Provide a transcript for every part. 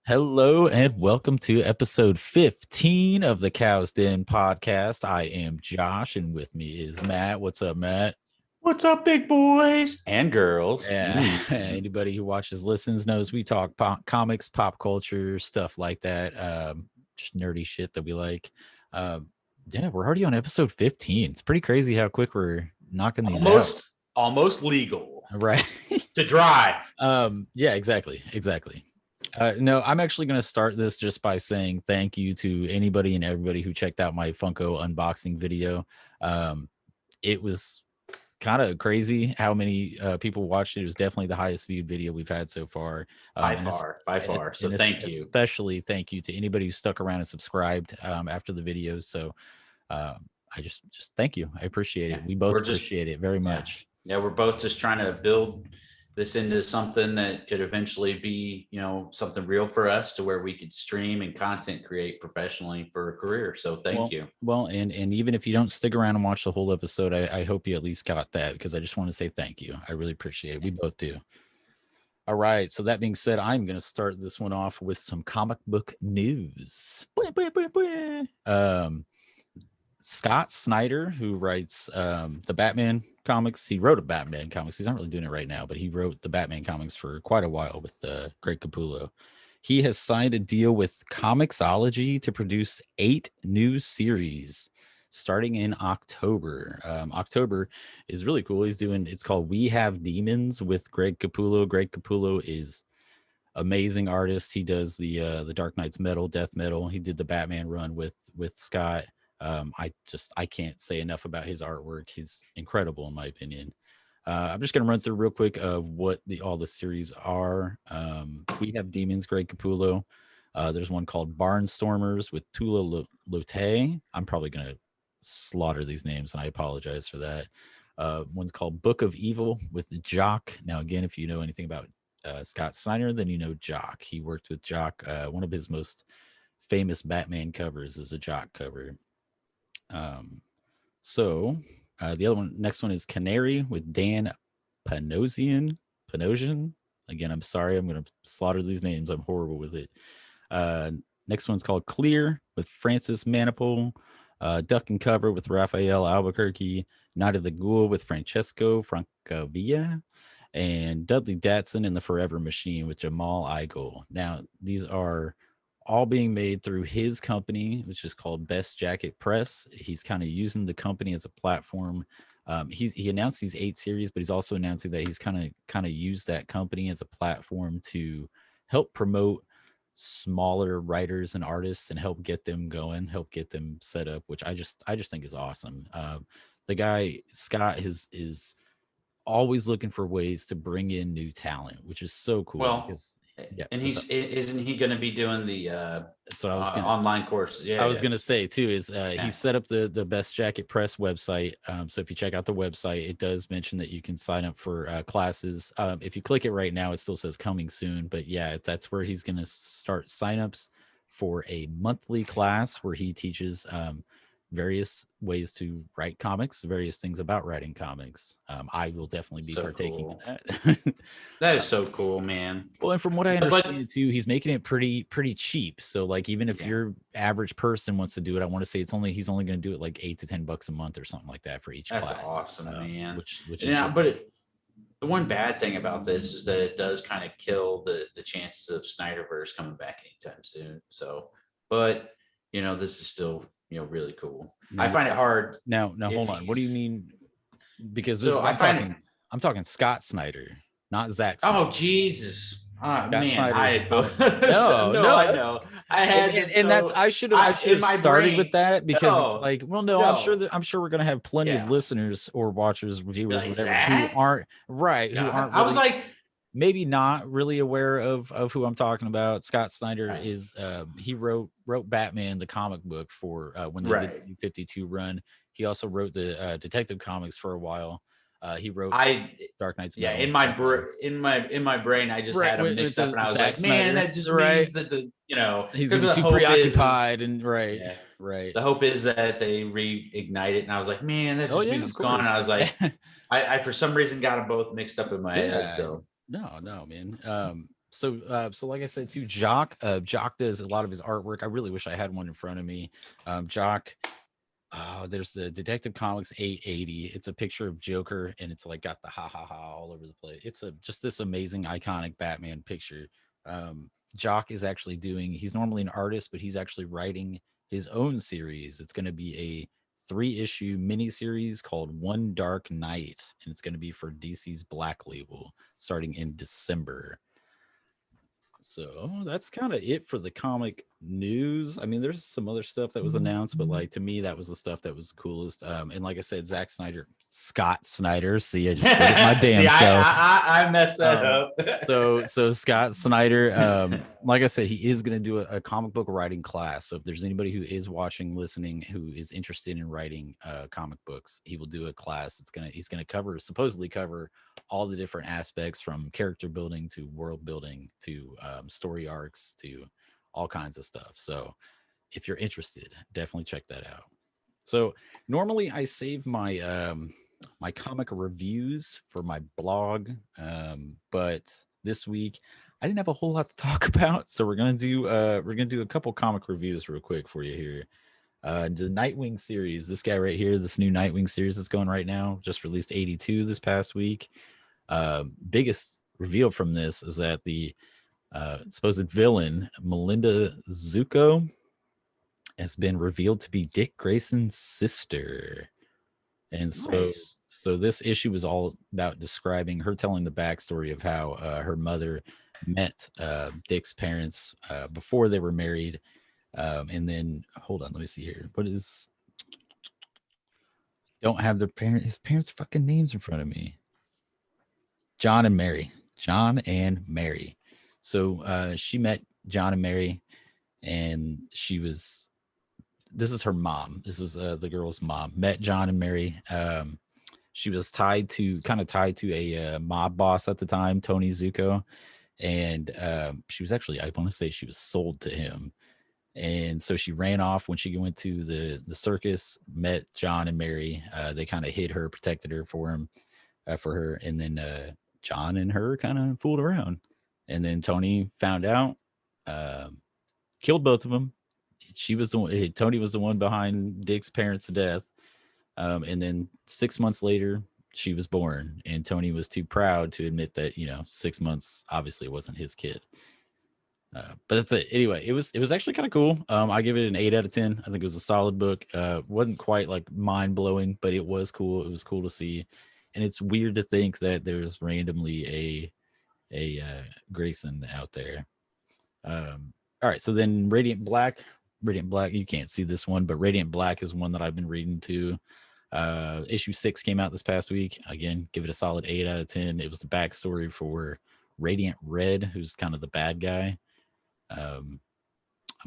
Hello and welcome to episode 15 of the Cows Den podcast. I am Josh and with me is Matt. What's up, Matt? What's up, big boys and girls? Yeah, anybody who watches, listens knows we talk comics, pop culture, stuff like that. Just nerdy shit that we like. Um, yeah, we're already on episode 15. It's pretty crazy how quick we're knocking these out. Almost legal Right. to drive. Yeah, exactly. No, I'm actually going to start this just by saying thank you to anybody and everybody who checked out my Funko unboxing video. It was kind of crazy how many people watched it. It was definitely the highest viewed video we've had so far. By far. So thank you. Especially thank you to anybody who stuck around and subscribed after the video. So I just thank you. I appreciate it. We both appreciate it very much. Yeah, we're both just trying to build this into something that could eventually be, something real for us to where we could stream and content create professionally for a career. So thank you. Well, and even if you don't stick around and watch the whole episode, I hope you at least got that because I just want to say thank you. I really appreciate it. We both do. All right. So that being said, I'm going to start this one off with some comic book news. Scott Snyder, who writes the Batman comics, he wrote a Batman comics. He's not really doing it right now, but he wrote the Batman comics for quite a while with Greg Capullo. He has signed a deal with Comixology to produce 8 new series starting in October. October is really cool. It's called We Have Demons with Greg Capullo. Greg Capullo is amazing artist. He does the Dark Knight's Metal, Death Metal. He did the Batman run with Scott. I can't say enough about his artwork. He's incredible in my opinion. I'm just going to run through real quick of what all the series are. We Have Demons, Greg Capullo. There's one called Barnstormers with Tula Lote. I'm probably going to slaughter these names, and I apologize for that. One's called Book of Evil with Jock. Now, again, if you know anything about Scott Snyder, then you know Jock. He worked with Jock. One of his most famous Batman covers is a Jock cover. The next one is Canary with Dan Panosian. Again, I'm sorry, I'm going to slaughter these names. I'm horrible with it. Next one's called Clear with Francis Manipul. Duck and Cover with Raphael Albuquerque. Night of the Ghoul with Francesco Francavilla. And Dudley Datsun and the Forever Machine with Jamal Igle. Now, these are all being made through his company, which is called Best Jacket Press. He's kind of using the company as a platform. He announced these 8 series, but he's also announcing that he's kind of used that company as a platform to help promote smaller writers and artists and help get them going, help get them set up, which I just think is awesome. The guy Scott is always looking for ways to bring in new talent, which is so cool. Well, and isn't he going to be doing the that's what I was online course? Yeah, I was going to say too is he set up the Best Jacket Press website. So if you check out the website, it does mention that you can sign up for classes. If you click it right now, it still says coming soon. But yeah, that's where he's going to start signups for a monthly class where he teaches various ways to write comics, various things about writing comics. I will definitely be partaking in that. That is so cool, man. Well, and from what I understand too, he's making it pretty cheap. So like, even if your average person wants to do it, I want to say he's only going to do it like $8 to $10 a month or something like that for each class. That's awesome, man. Which the one bad thing about this is that it does kind of kill the chances of Snyderverse coming back anytime soon. So, but this is still really cool. I find it hard. Now hold on. What do you mean? Because this I'm talking Scott Snyder, not Zack Snyder. Oh Jesus. Man, I know. I had, I should have started with that because it's like, well, no, I'm sure we're gonna have plenty of listeners or watchers, viewers, whatever, who aren't right. Who aren't. I was like, maybe not really aware of who I'm talking about. Scott Snyder is he wrote Batman the comic book for when they did the 52 run. He also wrote the Detective Comics for a while. He wrote Dark Knight's Metal. In my brain, I just had him mixed up, and I was like, man, that just means that he's gonna be too preoccupied and right. The hope is that they reignite it, and I was like, man, that just means it's gone. And I was like, I for some reason got them both mixed up in my head. So no, man. So like I said too, Jock does a lot of his artwork. I really wish I had one in front of me. Jock, there's the Detective Comics 880. It's a picture of Joker, and it's like got the ha ha ha all over the place. It's a just this amazing iconic Batman picture. Jock is actually doing. He's normally an artist, but he's actually writing his own series. It's going to be a 3-issue miniseries called One Dark Night, and it's going to be for DC's Black Label starting in December. So that's kind of it for the comic news. I mean, there's some other stuff that was announced, but like to me, that was the stuff that was coolest. And like I said, Scott Snyder. See, I just did it my damn See, self. I messed that up. So Scott Snyder, like I said, he is going to do a comic book writing class. So if there's anybody who is watching, listening, who is interested in writing comic books, he will do a class. He's gonna supposedly cover all the different aspects from character building to world building to story arcs to all kinds of stuff. So if you're interested, definitely check that out. So normally I save my comic reviews for my blog, but this week I didn't have a whole lot to talk about, so we're gonna do a couple comic reviews real quick for you here. The Nightwing series, this guy right here, this new Nightwing series that's going right now, just released 82 this past week. Biggest reveal from this is that the supposed villain Melinda Zuko has been revealed to be Dick Grayson's sister. And Nice. so this issue was all about describing her telling the backstory of how her mother met Dick's parents before they were married. And then hold on, let me see here. What is don't have his parents' fucking names in front of me. John and Mary. John and Mary. So she met John and Mary, and this is her mom. This is the girl's mom. Met John and Mary. She was kind of tied to a mob boss at the time, Tony Zuko, and she was actually, I want to say, she was sold to him. And so she ran off when she went to the circus. Met John and Mary. They kind of hid her, protected her for her, and then John and her kind of fooled around. And then Tony found out, killed both of them. She was the one. Tony was the one behind Dick's parents' death. And then 6 months later, she was born, and Tony was too proud to admit that 6 months obviously wasn't his kid. But that's it. Anyway, it was actually kind of cool. I give it an 8 out of 10. I think it was a solid book. Wasn't quite like mind blowing, but it was cool. It was cool to see, and it's weird to think that there's randomly a Grayson out there. All right, so then Radiant Black. You can't see this one, but Radiant Black is one that I've been reading too. Issue 6 came out this past week. Again, give it a solid 8 out of 10. It was the backstory for Radiant Red, who's kind of the bad guy. I'm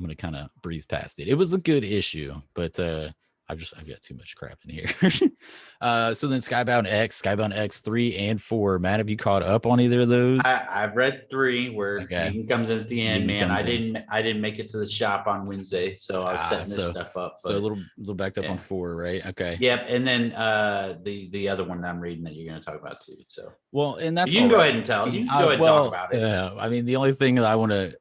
gonna kind of breeze past it. It was a good issue, but I've got too much crap in here. So then Skybound X 3 and 4. Matt, have you caught up on either of those? I've read 3 where Okay. Negan comes in at the end. Negan Man, comes I didn't make it to the shop on Wednesday, so I was setting this stuff up. So a little backed up on 4, right? Okay. Yep, and then the other one that I'm reading that you're going to talk about too. So well, and that's you can go ahead and tell. You can go ahead and talk about it. Yeah, I mean, the only thing that I want to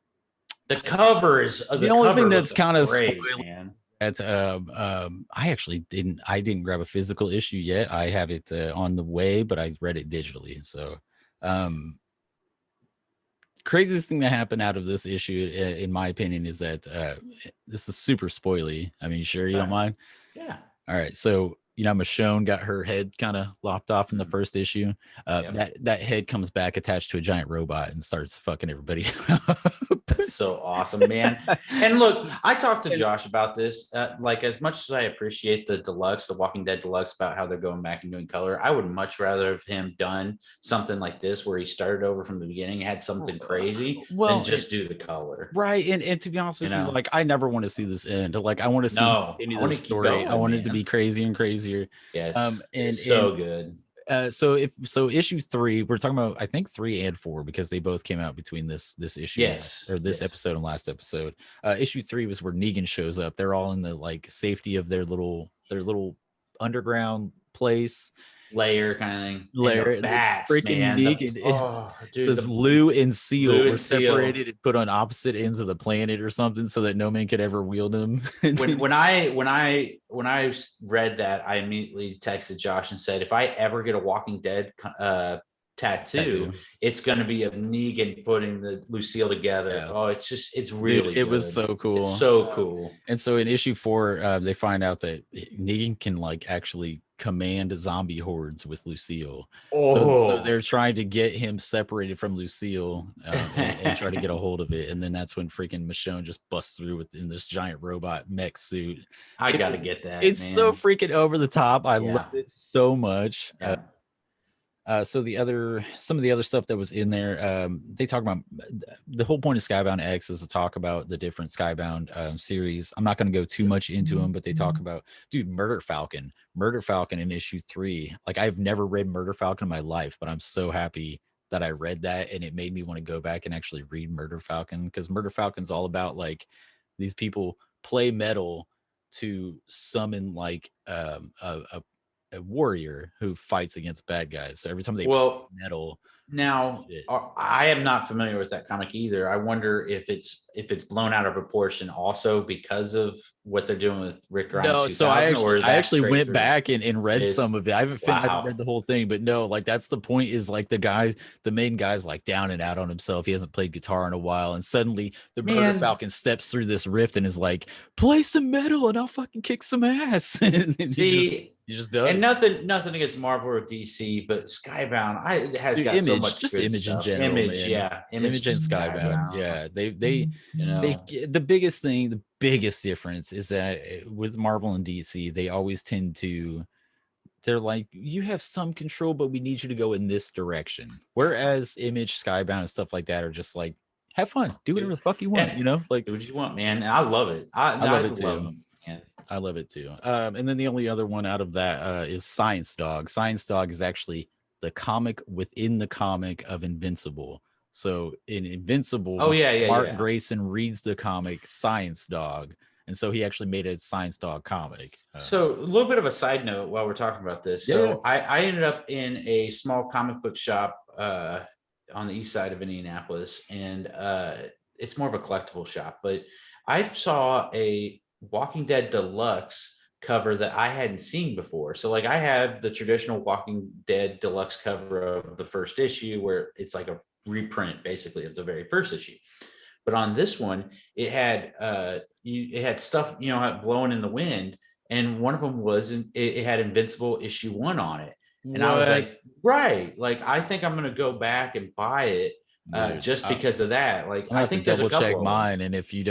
the cover is the only thing that's kind of spoiling. Man. That's I actually didn't grab a physical issue yet. I have it on the way, but I read it digitally. So craziest thing that happened out of this issue, in my opinion, is that this is super spoily. I mean, sure, you don't mind? Yeah. All right. So Michonne got her head kind of lopped off in the first issue. That head comes back attached to a giant robot and starts fucking everybody up. That's so awesome, man. And look, I talked to Josh about this. Like, as much as I appreciate the Walking Dead Deluxe, about how they're going back and doing color, I would much rather have him done something like this where he started over from the beginning, had something crazy, than just do the color. Right. And to be honest with you, like, I never want to see this end. Like, I want to see continue the story. Going, I want it to be crazy and crazier. Yes. And so good. So issue 3, we're talking about, I think 3 and 4, because they both came out between this issue or this episode and last episode. Issue 3 was where Negan shows up. They're all in the like safety of their little underground place. layer kind of thing. And Lair, the and it's bats, freaking man. Negan. It Oh, dude, says Lou and Seal Lou were and Seal. separated and put on opposite ends of the planet or something so that no man could ever wield them. When I read that, I immediately texted Josh and said, if I ever get a Walking Dead tattoo, Tattoo. it's going to be of Negan putting the Lucille together. Yeah. Oh, it's Dude, really it good. was so cool. It's so cool. And so in issue 4, they find out that Negan can like actually command zombie hordes with Lucille. So they're trying to get him separated from Lucille and try to get a hold of it. And then that's when freaking Michonne just busts through within this giant robot mech suit. I got to get that. It's man. so freaking over the top. I love it so much. Yeah. So some of the other stuff that was in there, they talk about the whole point of Skybound X is to talk about the different Skybound series. I'm not going to go too much into them, but they talk about, dude, Murder Falcon in issue 3. Like, I've never read Murder Falcon in my life, but I'm so happy that I read that, and it made me want to go back and actually read Murder Falcon, because Murder Falcon's all about like these people play metal to summon like a warrior who fights against bad guys. So every time they play metal. Now, I am not familiar with that comic either. I wonder if it's blown out of proportion also because of what they're doing with Rick Grimes. No, so I actually went back and read some of it. I haven't read the whole thing, but no, like that's the point, is like the main guy's like down and out on himself. He hasn't played guitar in a while, and suddenly the Murder Falcon steps through this rift and is like, play some metal and I'll fucking kick some ass. And see, he just does. And nothing against Marvel or DC, but Skybound got Image, so much just good Image stuff. in general, Image, man. yeah, Image and Skybound. Yeah, they the biggest thing, the biggest difference is that with Marvel and DC, they always tend to, they're like, you have some control, but we need you to go in this direction. Whereas Image, Skybound, and stuff like that are just like, have fun, do whatever the fuck you want, like do what you want, man. And I love it. I love it too. I love it too. And then the only other one out of that is Science Dog. Science Dog is actually the comic within the comic of Invincible. So in Invincible, Mark Grayson reads the comic Science Dog, and so he actually made a Science Dog comic. So a little bit of a side note while we're talking about this. So I ended up in a small comic book shop on the east side of Indianapolis, and it's more of a collectible shop, but I saw a Walking Dead Deluxe cover that I hadn't seen before. So like, I have the traditional Walking Dead Deluxe cover of the first issue, where it's like a reprint basically of the very first issue. But on this one, it had stuff, blowing in the wind, and one of them was it had Invincible issue 1 on it. And I was like, right, like, I think I'm gonna go back and buy it. Just because of that. Like, I think there's a couple check mine, and if you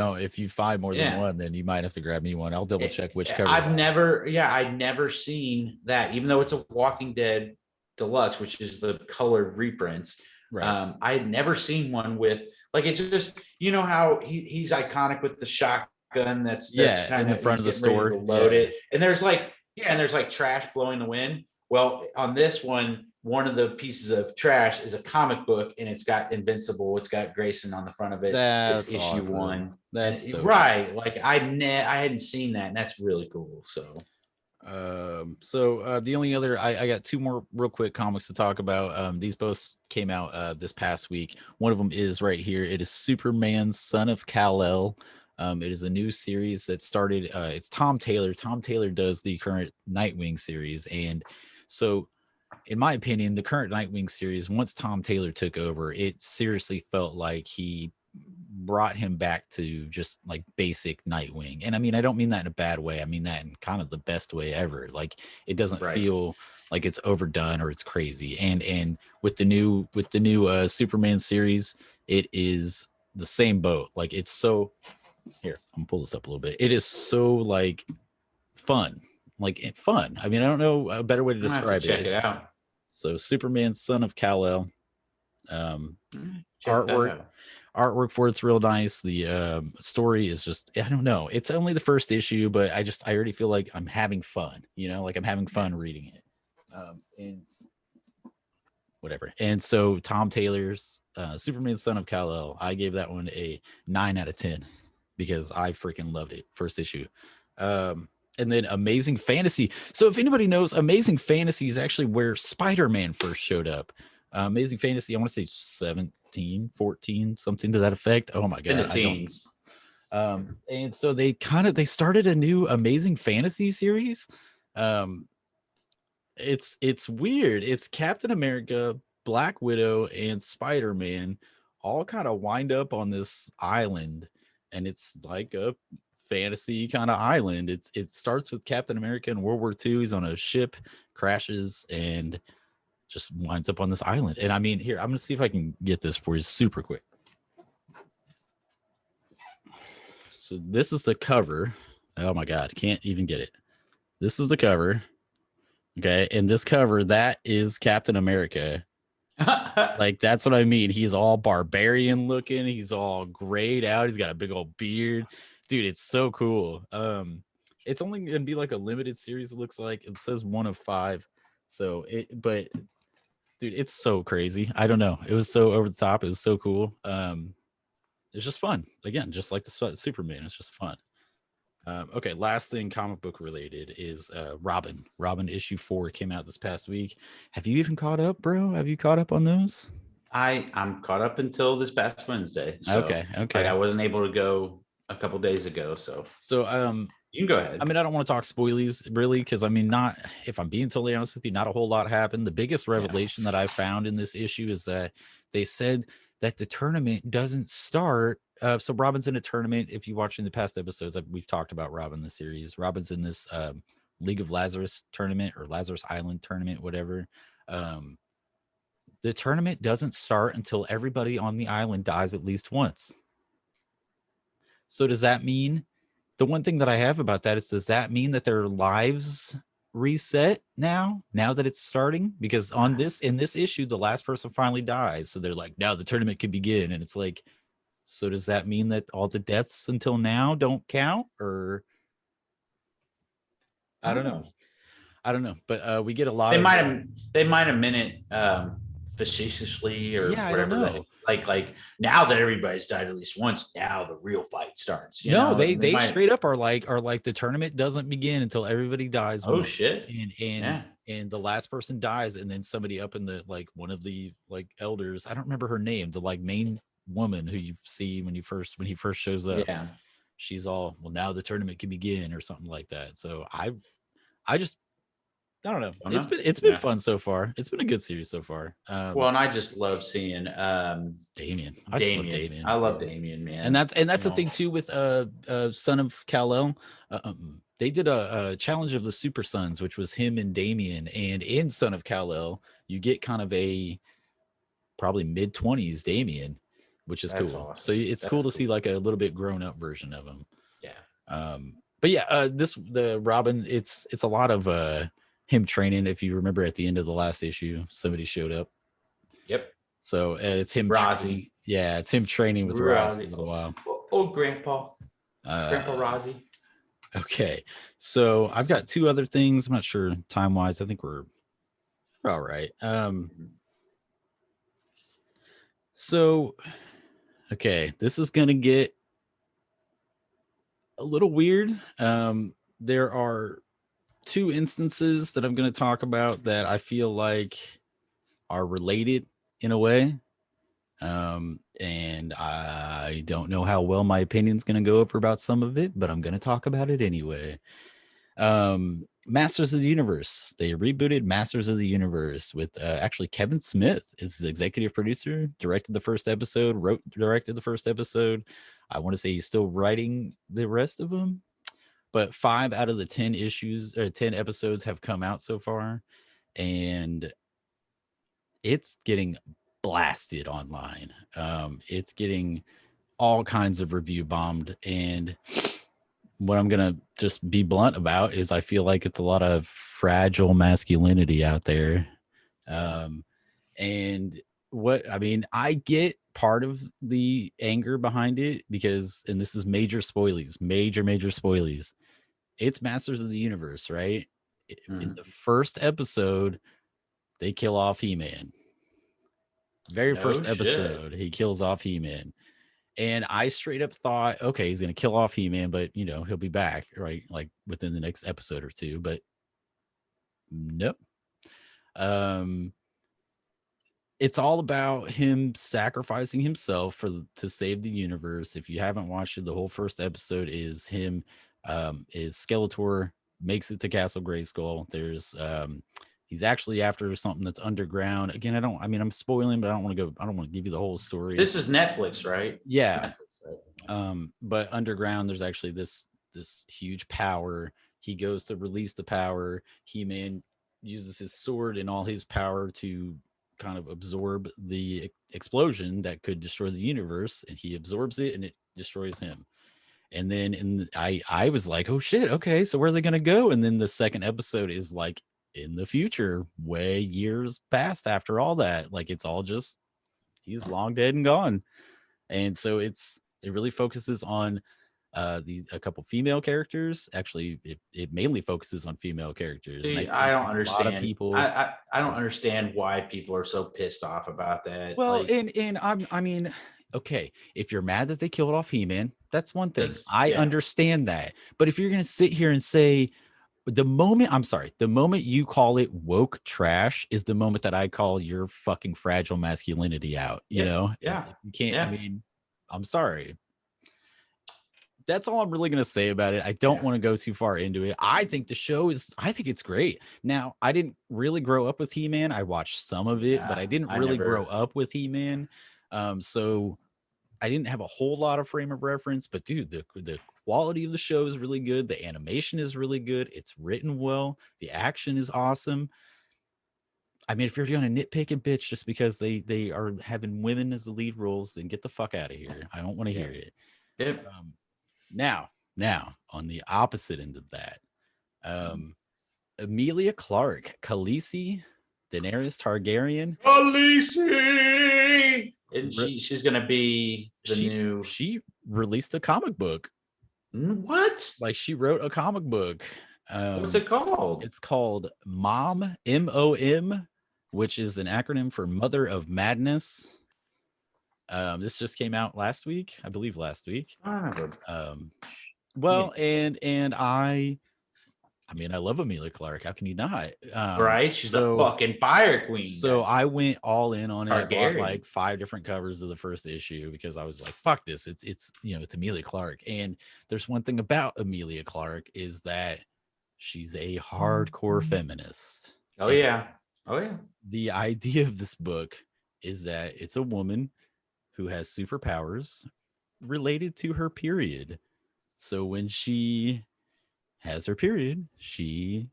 find more than one, then you might have to grab me one. I'll double check which cover. I'd never seen that, even though it's a Walking Dead Deluxe, which is the colored reprints. Right. I had never seen one with, like, it's just, how he's iconic with the shotgun that's kind of in the front of the store, load it, and there's like trash blowing the wind. Well, on this one of the pieces of trash is a comic book, and it's got Invincible. It's got Grayson on the front of it. That's it's issue awesome. 1. That's so right. Cool. Like, I hadn't seen that, and that's really cool. So, the only other, I got 2 more real quick comics to talk about. These both came out this past week. One of them is right here. It is Superman, Son of Kal-El. It is a new series that started. It's Tom Taylor. Tom Taylor does the current Nightwing series, and so, in my opinion, the current Nightwing series, once Tom Taylor took over, it seriously felt like he brought him back to just like basic Nightwing. And I mean, I don't mean that in a bad way. I mean that in kind of the best way ever. Like, it doesn't feel like it's overdone or it's crazy. And with the new Superman series, it is the same boat. Like, it's so, here, I'm gonna pull this up a little bit. It is so like fun. Like, fun. I mean, I don't know a better way to describe it. Check it out. So, Superman, Son of Kal-El. Artwork for it's real nice. The story is just, I don't know. It's only the first issue, but I already feel like I'm having fun. Like I'm having fun reading it. And whatever. And so, Tom Taylor's Superman, Son of Kal-El, I gave that one a 9 out of 10 because I freaking loved it. First issue. And then Amazing Fantasy. So if anybody knows, Amazing Fantasy is actually where Spider-Man first showed up. Amazing Fantasy, I want to say 17, 14, something to that effect. Oh my In the god, I don't. teens. And so they started a new Amazing Fantasy series. Um, it's weird. It's Captain America, Black Widow, and Spider-Man all kind of wind up on this island, and it's like a fantasy kind of island. It starts with Captain America in World War II. He's on a ship, crashes, and just winds up on this island. And I mean, here, I'm gonna see if I can get this for you super quick. So this is the cover. Oh my god, can't even get it. This is the cover. Okay, and this cover, that is Captain America. Like, that's what I mean. He's all barbarian looking. He's all grayed out. He's got a big old beard. Dude, it's so cool. It's only gonna be like a limited series, it looks like. It says 1 of 5. So but dude, it's so crazy. I don't know. It was so over the top. It was so cool. It's just fun. Again, just like the Superman. It's just fun. Okay, last thing comic book related is Robin. Robin issue 4 came out this past week. Have you even caught up, bro? Have you caught up on those? I'm caught up until this past Wednesday. So Okay, like I okay. wasn't able to go a couple days ago. So So you can go ahead. I mean, I don't want to talk spoilies really, because I mean, not if I'm being totally honest with you, not a whole lot happened. The biggest revelation that I found in this issue is that they said that the tournament doesn't start. So Robin's in a tournament. If you watch in the past episodes, we've talked about Robin the series. Robin's in this League of Lazarus tournament or Lazarus Island tournament, whatever. Um, the tournament doesn't start until everybody on the island dies at least once. So does that mean the one thing that I have about that is, does that mean that their lives reset now that it's starting? Because on this in this issue, the last person finally dies. So they're like, now the tournament can begin. And it's like, so does that mean that all the deaths until now don't count? Or I don't know. I don't know. But we get a lot They of might have meant it facetiously or yeah, I don't whatever. That know. like now that everybody's died at least once, now the real fight starts. You No, know, they and they they might. straight up are like the tournament doesn't begin until everybody dies Oh once. shit! And and Yeah. and the last person dies, and then somebody up in the like one of the like elders, I don't remember her name, the like main woman who you see when he first shows up. Yeah. She's all, well, now the tournament can begin or something like that. So I just I don't know. Oh It's no. been Yeah. fun so far. It's been a good series so far. Well, and I just love seeing Damien. I just love Damien. I Damien. love Damien, And man. that's You the know. thing too with Son of Kal-El. They did a challenge of the Super Sons, which was him and Damien. And in Son of Kal-El, you get kind of a probably mid-20s Damien, which is That's cool. So awesome. it's cool That's to see cool. like a little bit grown up version of him. Yeah. But yeah, the Robin, it's a lot of him training. If you remember at the end of the last issue, somebody showed up. Yep. So it's him training. Rozzy. Yeah, it's him training with Roz for a Rozzy. little while. Old Grandpa. Grandpa Uh, Rozzy. okay, so I've got two other things. I'm not sure time wise. I think we're all right. So okay, this is gonna get a little weird. There are two instances that I'm gonna talk about that I feel like are related in a way. And I don't know how well my opinion's going to go over about some of it, but I'm going to talk about it anyway. Masters of the Universe. They rebooted Masters of the Universe with actually Kevin Smith is the executive producer, directed the first episode, directed the first episode. I want to say he's still writing the rest of them, but 5 out of the 10 issues or 10 episodes have come out so far, and it's getting blasted online. It's getting all kinds of review bombed. And what I'm going to just be blunt about is I feel like it's a lot of fragile masculinity out there. Yeah. And what I mean, I get part of the anger behind it because, and this is major spoilies, major spoilies. It's Masters of the Universe, right? In the first episode, they kill off He-Man. Very No first shit. episode, he kills off He-Man. And I straight up thought, okay, he's gonna kill off He-Man, but you know, he'll be back, right? Like within the next episode or two. But nope. Um, it's all about him sacrificing himself to save the universe. If you haven't watched it, the whole first episode is him, is Skeletor makes it to Castle Grayskull. There's he's actually after something that's underground. Again, I mean I'm spoiling, but I don't want to give you the whole story. This is Netflix, right? It's Yeah. Netflix, right? But underground there's actually this huge power. He goes to release the power. He-Man uses his sword and all his power to kind of absorb the explosion that could destroy the universe, and he absorbs it and it destroys him. And then I was like, oh shit, okay, so where are they gonna go? And then the second episode is like in the future, way years past after all that. Like it's all just he's long dead and gone. And so it really focuses on these a couple female characters. Actually, it mainly focuses on female characters, and I See, I think don't a lot of understand. people. I don't understand why people are so pissed off about that. Well, Like, I mean, okay, if you're mad that they killed off He-Man, that's one thing. that's I yeah, understand that. But if you're gonna sit here and say the moment you call it woke trash is the moment that I call your fucking fragile masculinity out. You yeah, know, yeah, you can't. I yeah, mean, I'm sorry. That's all I'm really going to say about it. I don't yeah, want to go too far into it. I think it's great. Now, I didn't really grow up with He-Man. I watched some of it, but yeah. I didn't I really grow never. up with He-Man. So I didn't have a whole lot of frame of reference, but dude, the quality of the show is really good. The animation is really good. It's written well. The action is awesome. I mean, if you're going to nitpick and bitch just because they are having women as the lead roles, then get the fuck out of here. I don't want to Yeah, hear it. yeah. Um, now, on the opposite end of that, Mhm. um, Emilia Clarke, Khaleesi, Daenerys Targaryen, Khaleesi! And re- she's gonna be the she new she released a comic book. what? Like she wrote a comic book. What's Um, it called? it's called Mom, MOM, which is an acronym for Mother of Madness. This just came out last week, I believe last week. I don't know. Um, Yeah. well, and I mean, I love Emilia Clarke. How can you not? Right? She's the fucking fire queen. So God. I went all in on it. I bought Targaryen. like 5 different covers of the first issue because I was like, fuck this. It's you know, it's Emilia Clarke. And there's one thing about Emilia Clarke is that she's a hardcore feminist. Oh And yeah. Oh yeah. the idea of this book is that it's a woman who has superpowers related to her period. So when she has her period, she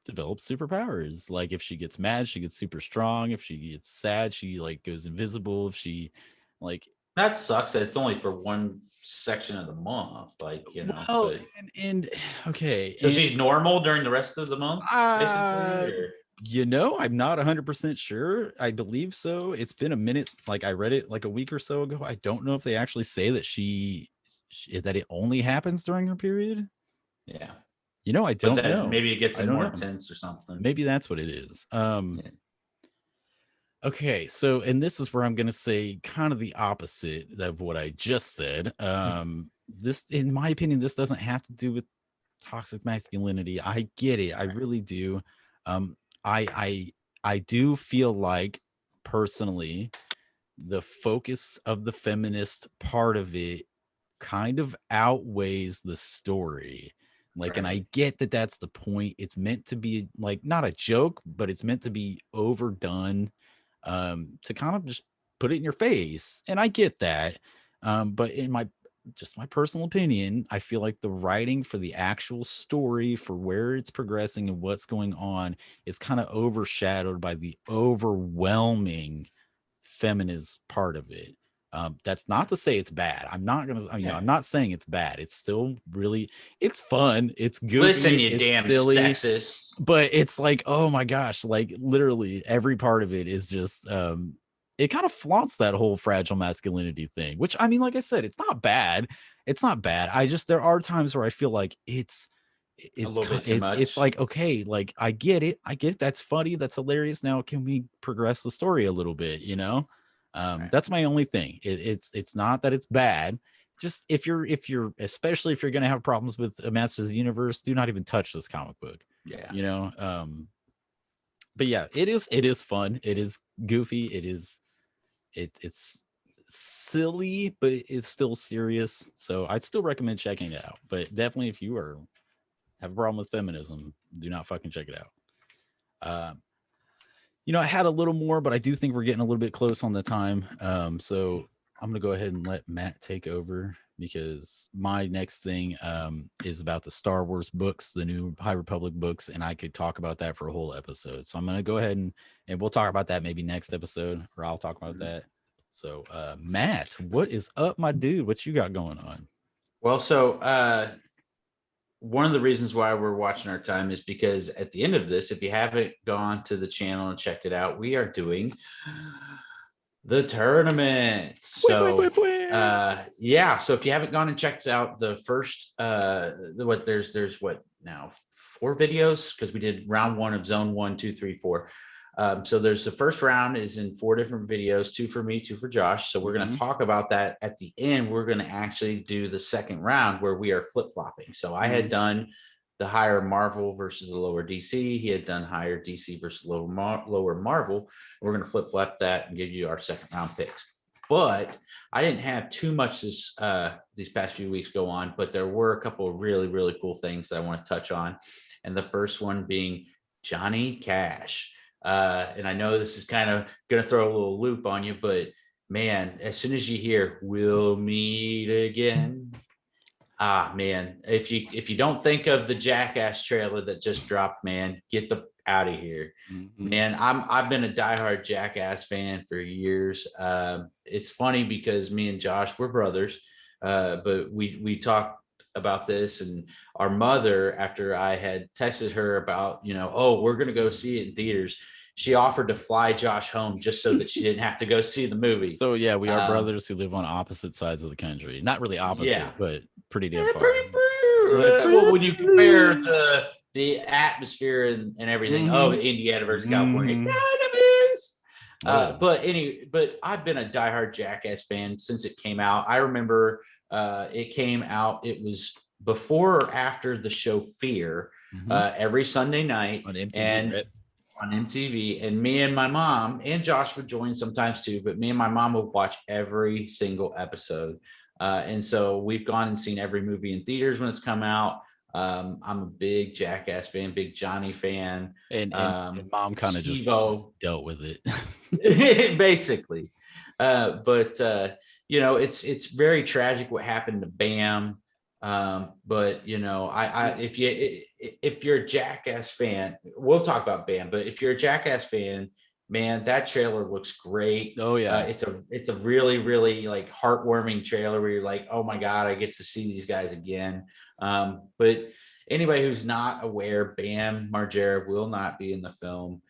develops superpowers. Like if she gets mad, she gets super strong. If she gets sad, she like goes invisible. If she like That sucks that it's only for one section of the month, like, well, but and okay, so and she's normal during the rest of the month, basically, uh or you know, I'm not 100% sure. I believe so. It's been a minute. Like I read it like a week or so ago. I don't know if they actually say that that it only happens during her period. yeah. You know, I But don't that know. maybe it gets I in don't more know. intense or something. Maybe that's what it is. Yeah. Okay, so and this is where I'm going to say kind of the opposite of what I just said. This, in my opinion, this doesn't have to do with toxic masculinity. I get it, I really do. Um, I do feel like personally, the focus of the feminist part of it kind of outweighs the story. Like, and Right. I get that that's the point. It's meant to be like not a joke, but it's meant to be overdone, to kind of just put it in your face. And I get that. But in my personal opinion, I feel like the writing for the actual story, for where it's progressing and what's going on, is kind of overshadowed by the overwhelming feminist part of it. That's not to say it's bad. I'm not gonna, you know, Yeah. I'm not saying it's bad. It's still really, it's fun. It's Listen, goofy. you It's damn silly, sexist. but it's like, oh my gosh, like literally every part of it is just, it kind of flaunts that whole fragile masculinity thing. Which I mean, like I said, it's not bad. It's not bad. I just there are times where I feel like A little bit too it's much. like okay, like I get it, that's funny, that's hilarious. Now can we progress the story a little bit, you know? Right. That's my only thing. It's not that it's bad. Just if you're especially if you're gonna have problems with a Masters of the Universe, do not even touch this comic book. Yeah. You know. But yeah, it is fun. It is goofy. It's silly, but it's still serious. So I'd still recommend checking it out. But definitely, if you have a problem with feminism, do not fucking check it out. I had a little more, but I do think we're getting a little bit close on the time. So I'm gonna go ahead and let Matt take over because my next thing is about the Star Wars books, the new High Republic books, and I could talk about that for a whole episode. So I'm gonna go ahead and we'll talk about that maybe next episode, or I'll talk about Mhm. that. So Matt, what is up, my dude? What you got going on? Well, so one of the reasons why we're watching our time is because at the end of this, if you haven't gone to the channel and checked it out, we are doing the tournament. So yeah, so if you haven't gone and checked out the first there's what now 4 videos, because we did round 1 of zone 1, 2, 3, 4. So there's the first round is in 4 different videos, 2 for me, 2 for Josh. So we're going to talk about that at the end. We're going to actually do the second round where we are flip-flopping. So I had done the higher Marvel versus the lower DC. He had done higher DC versus lower Marvel. We're going to flip-flop that and give you our second round picks. But I didn't have too much these past few weeks go on, but there were a couple of really, really cool things that I want to touch on. And the first one being Johnny Cash. And I know this is kind of going to throw a little loop on you, but man, as soon as you hear "We'll meet again," man, if you don't think of the Jackass trailer that just dropped, man, get the out of here. Man, I've been a diehard Jackass fan for years. It's funny because me and Josh, we're brothers, but we talked about this, and our mother, after I had texted her about, oh, we're gonna go see it in theaters, she offered to fly Josh home just so that she didn't have to go see the movie. So yeah, we are Um, brothers who live on opposite sides of the country. Not really yeah, opposite, but pretty damn yeah, far. well, when you compare the atmosphere and everything of Mm-hmm. Indiana versus California, it Mm-hmm. kind of is. Oh yeah. But I've been a diehard Jackass fan since it came out. I remember it came out. It was before or after the show Fear, every Sunday night On MTV, and right? on MTV. And me and my mom and Josh would join sometimes too, but me and my mom would watch every single episode. And so we've gone and seen every movie in theaters when it's come out. I'm a big Jackass fan, big Johnny fan. And mom kind of just Steve-O, dealt with it. basically. But it's very tragic what happened to Bam. But if you're a Jackass fan, we'll talk about Bam. But if you're a Jackass fan, man, that trailer looks great. Oh yeah. It's a really, really like heartwarming trailer where you're like, oh my god, I get to see these guys again. But anybody who's not aware, Bam Margera will not be in the film.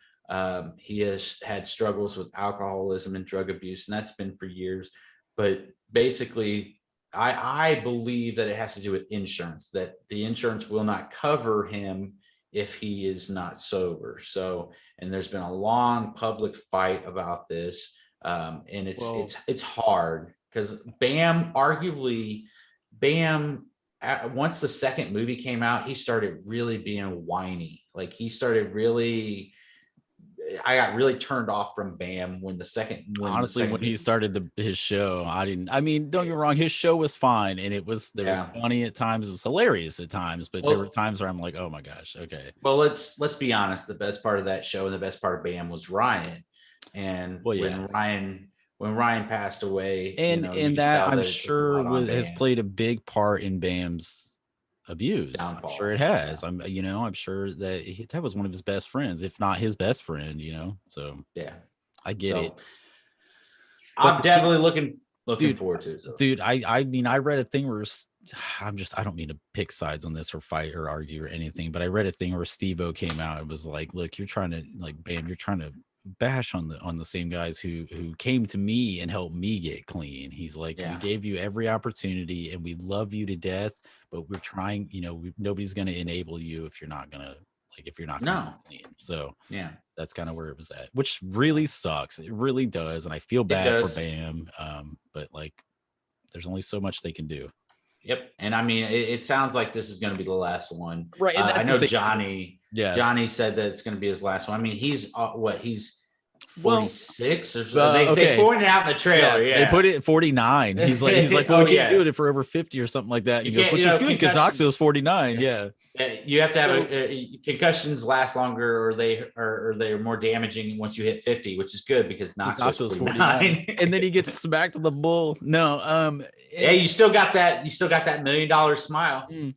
He has had struggles with alcoholism and drug abuse, and that's been for years. But basically, I believe that it has to do with insurance, that the insurance will not cover him if he is not sober. So, and there's been a long public fight about this. And it's hard because Bam, once the second movie came out, he started really being whiny. Like I got really turned off from Bam when the second Honestly, when he movie. started his show, I mean, don't get me wrong, his show was fine and there was funny at times, it was hilarious at times, but there were times where I'm like, oh my gosh, okay. Well, let's be honest. The best part of that show and the best part of Bam was Ryan. And when Ryan passed away, And you could that tell I'm that it took a sure lot on has Bam. played a big part in Bam's abuse. I'm sure it Downfall. has. I'm sure that that was one of his best friends, if not his best friend, So Yeah. I get it. But I'm definitely looking forward to it. So. Dude, I mean, I read a thing where I don't mean to pick sides on this or fight or argue or anything, but I read a thing where Steve-O came out. It was like, look, you're trying to Bam, you're trying to bash on the same guys who came to me and helped me get clean. He's like, we gave you every opportunity and we love you to death, but we're trying, nobody's going to enable you if you're not going to Like if you're not going to No. clean. So Yeah, that's kind of where it was at, which really sucks. It really does. And I feel it bad for does. Bam. But like there's only so much they can do. Yep. And I mean, it sounds like this is going to be the last one. Right. And I that's the know thing. Yeah. Johnny said that it's going to be his last one. I mean, he's he's Well, 46 or so. They okay. pointed out in the trailer. Yeah. They put it at 49. He's like, well, Oh, we can't yeah. do it for over 50 or something like that. And You he goes, can't, which is good because Knoxville's 49. Yeah. You have to have So- concussions last longer, or they're more damaging once you hit 50, which is good because Knoxville's 49. And then he gets smacked in the bull. No, Yeah, you still got that $1 million smile. Mm.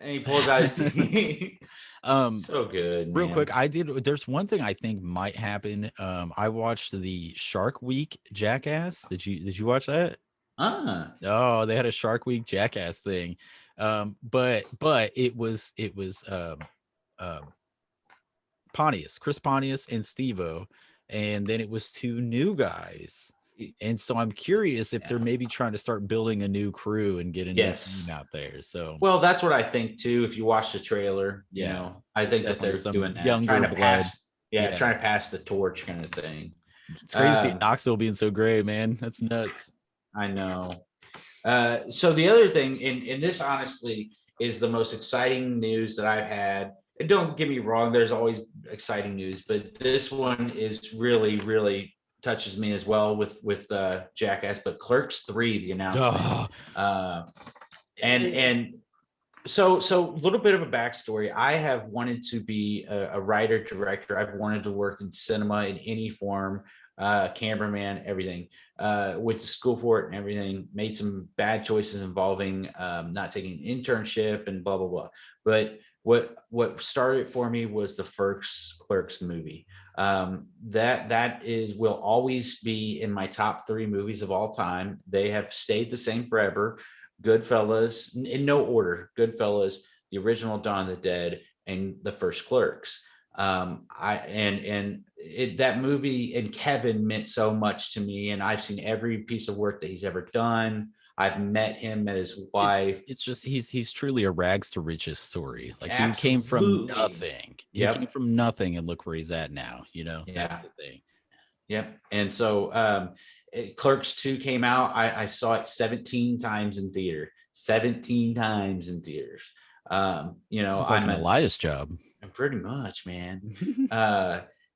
And he pulls out his teeth. So good. Real man. quick, there's one thing I think might happen. I watched the Shark Week Jackass. Did you watch that? Oh, they had a Shark Week Jackass thing. But it was Pontius, Chris Pontius and Steve-O, and then it was two new guys. And so I'm curious if they're maybe trying to start building a new crew and get a new team out there. So well, that's what I think too. If you watch the trailer, you know, I think that they're doing that, trying to pass the torch kind of thing. It's crazy seeing Knoxville being so great, man. That's nuts. I know. So the other thing, and this honestly is the most exciting news that I've had. And don't get me wrong, there's always exciting news, but this one is really, really touches me as well with Jackass. But Clerks 3, the announcement, and so a little bit of a backstory. I have wanted to be a writer director. I've wanted to work in cinema in any form, cameraman, everything. Went to school for it and everything. Made some bad choices involving not taking an internship and blah blah blah. But what started for me was the first Clerks movie. That will always be in my top 3 movies of all time. They have stayed the same forever. Goodfellas, in no order: Goodfellas, the original Dawn of the Dead, and the first Clerks. That movie and Kevin meant so much to me, and I've seen every piece of work that he's ever done. I've met him, met his wife. It's just he's truly a rags to riches story. Like Absolutely. He came from nothing. He came from nothing, and look where he's at now. You know, that's the thing. Yep. And so Clerks 2 came out. I saw it 17 times in theater. 17 times in theaters. You know, it's like an Elias job. Pretty much, man.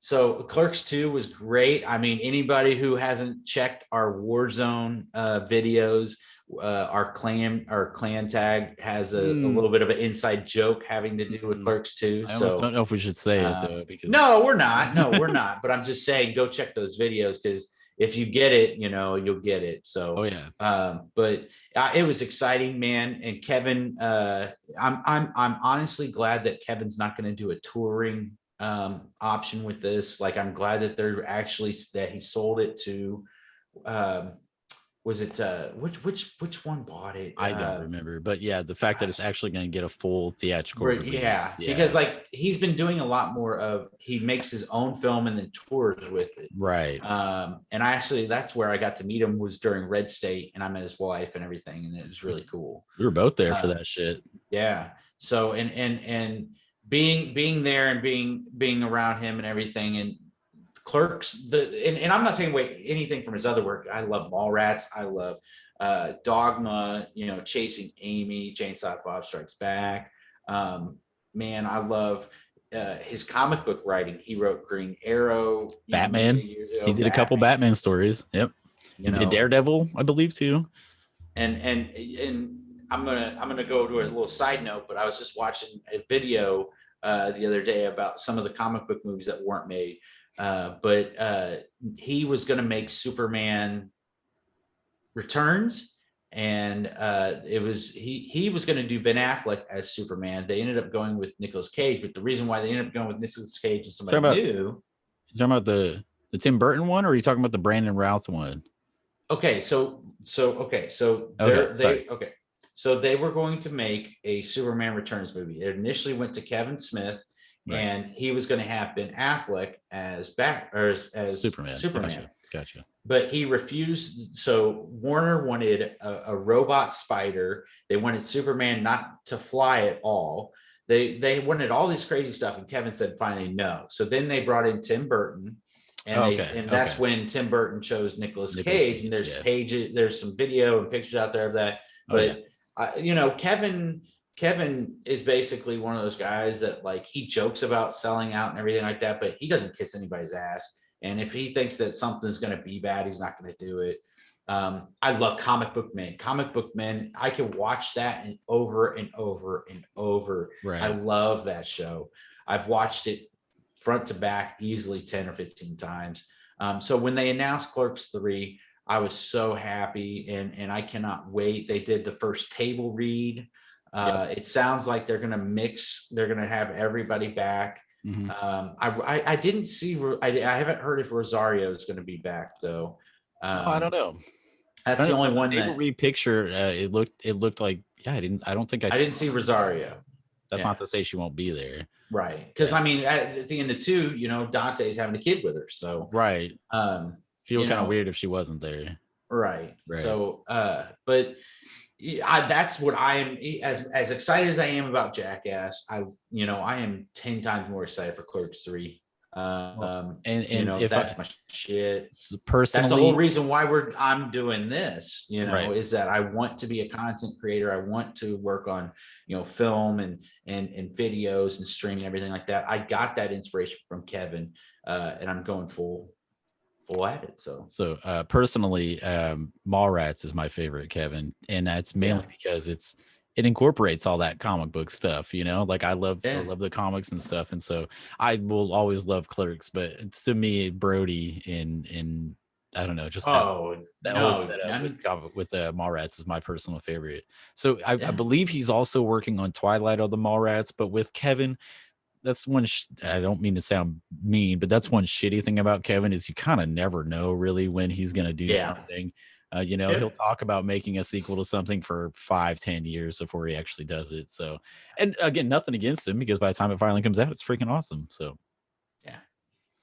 So Clerks 2 was great. I mean, anybody who hasn't checked our Warzone videos, our clan tag has a little bit of an inside joke having to do with Clerks 2. I almost don't know if we should say it though, because no, we're not. No, we're not. But I'm just saying, go check those videos, because if you get it, you know, you'll get it. So, but it was exciting, man. And Kevin, I'm honestly glad that Kevin's not going to do a touring option with this. Like, I'm glad that that he sold it to, was it which one bought it? I don't remember, but yeah, the fact that it's actually going to get a full theatrical release. Because like he's been doing a lot more of, he makes his own film and then tours with it, right? And that's where I got to meet him, was during Red State, and I met his wife and everything, and it was really cool. We were both there for that shit. Yeah. So and being there and being around him and everything, and Clerks, and I'm not taking away anything from his other work. I love Mallrats. I love Dogma, you know, Chasing Amy, Chainsaw Bob Strikes Back. Man, I love his comic book writing. He wrote Green Arrow, Batman. He did a couple Batman stories. Yep. He did Daredevil, I believe, too. And I'm gonna go to a little side note, but I was just watching a video the other day about some of the comic book movies that weren't made. But he was going to make Superman Returns, and it was he was going to do Ben Affleck as Superman. They ended up going with Nicolas Cage, but the reason why they ended up going with Nicolas Cage and somebody new. You talking about the Tim Burton one, or are you talking about the Brandon Routh one? Okay, so they were going to make a Superman Returns movie. It initially went to Kevin Smith. Right. And he was going to have Ben Affleck as Superman. Gotcha. But he refused. So Warner wanted a robot spider. They wanted Superman not to fly at all. they wanted all this crazy stuff, and Kevin said finally no. So then they brought in Tim Burton, and that's when Tim Burton chose Nicolas Cage. And there's pages, there's some video and pictures out there of that. But Kevin is basically one of those guys that like he jokes about selling out and everything like that, but he doesn't kiss anybody's ass. And if he thinks that something's going to be bad, he's not going to do it. I love Comic Book Men. Comic Book Men, I can watch that and over and over and over. Right. I love that show. I've watched it front to back easily 10 or 15 times. So when they announced Clerks 3, I was so happy, and I cannot wait. They did the first table read. It sounds like they're going to have everybody back. Mm-hmm. I didn't see, I haven't heard if Rosario is going to be back though. I don't know. That's the only one that read picture. It looked like, I didn't see Rosario. That's not to say she won't be there. Right. Because I mean, at the end of 2, Dante's having a kid with her. So right. Feel kind of weird if she wasn't there. Right. So but that's what I am, as excited as I am about Jackass. I am 10 times more excited for Clerks 3. If that's my shit. Personally, that's the whole reason why I'm doing this, is that I want to be a content creator. I want to work on, film and videos and streaming, everything like that. I got that inspiration from Kevin, and I'm going full at it. So personally, Mallrats is my favorite, Kevin, and that's mainly because it incorporates all that comic book stuff, like I love the comics and stuff. And so I will always love Clerks, but to me, Brody in I don't know, just that whole setup with Mallrats is my personal favorite. So I believe he's also working on Twilight of the Mallrats, but with Kevin, that's one, I don't mean to sound mean, but that's one shitty thing about Kevin is you kind of never know really when he's going to do something. He'll talk about making a sequel to something for 5-10 years before he actually does it. So, and again, nothing against him, because by the time it finally comes out, it's freaking awesome. So,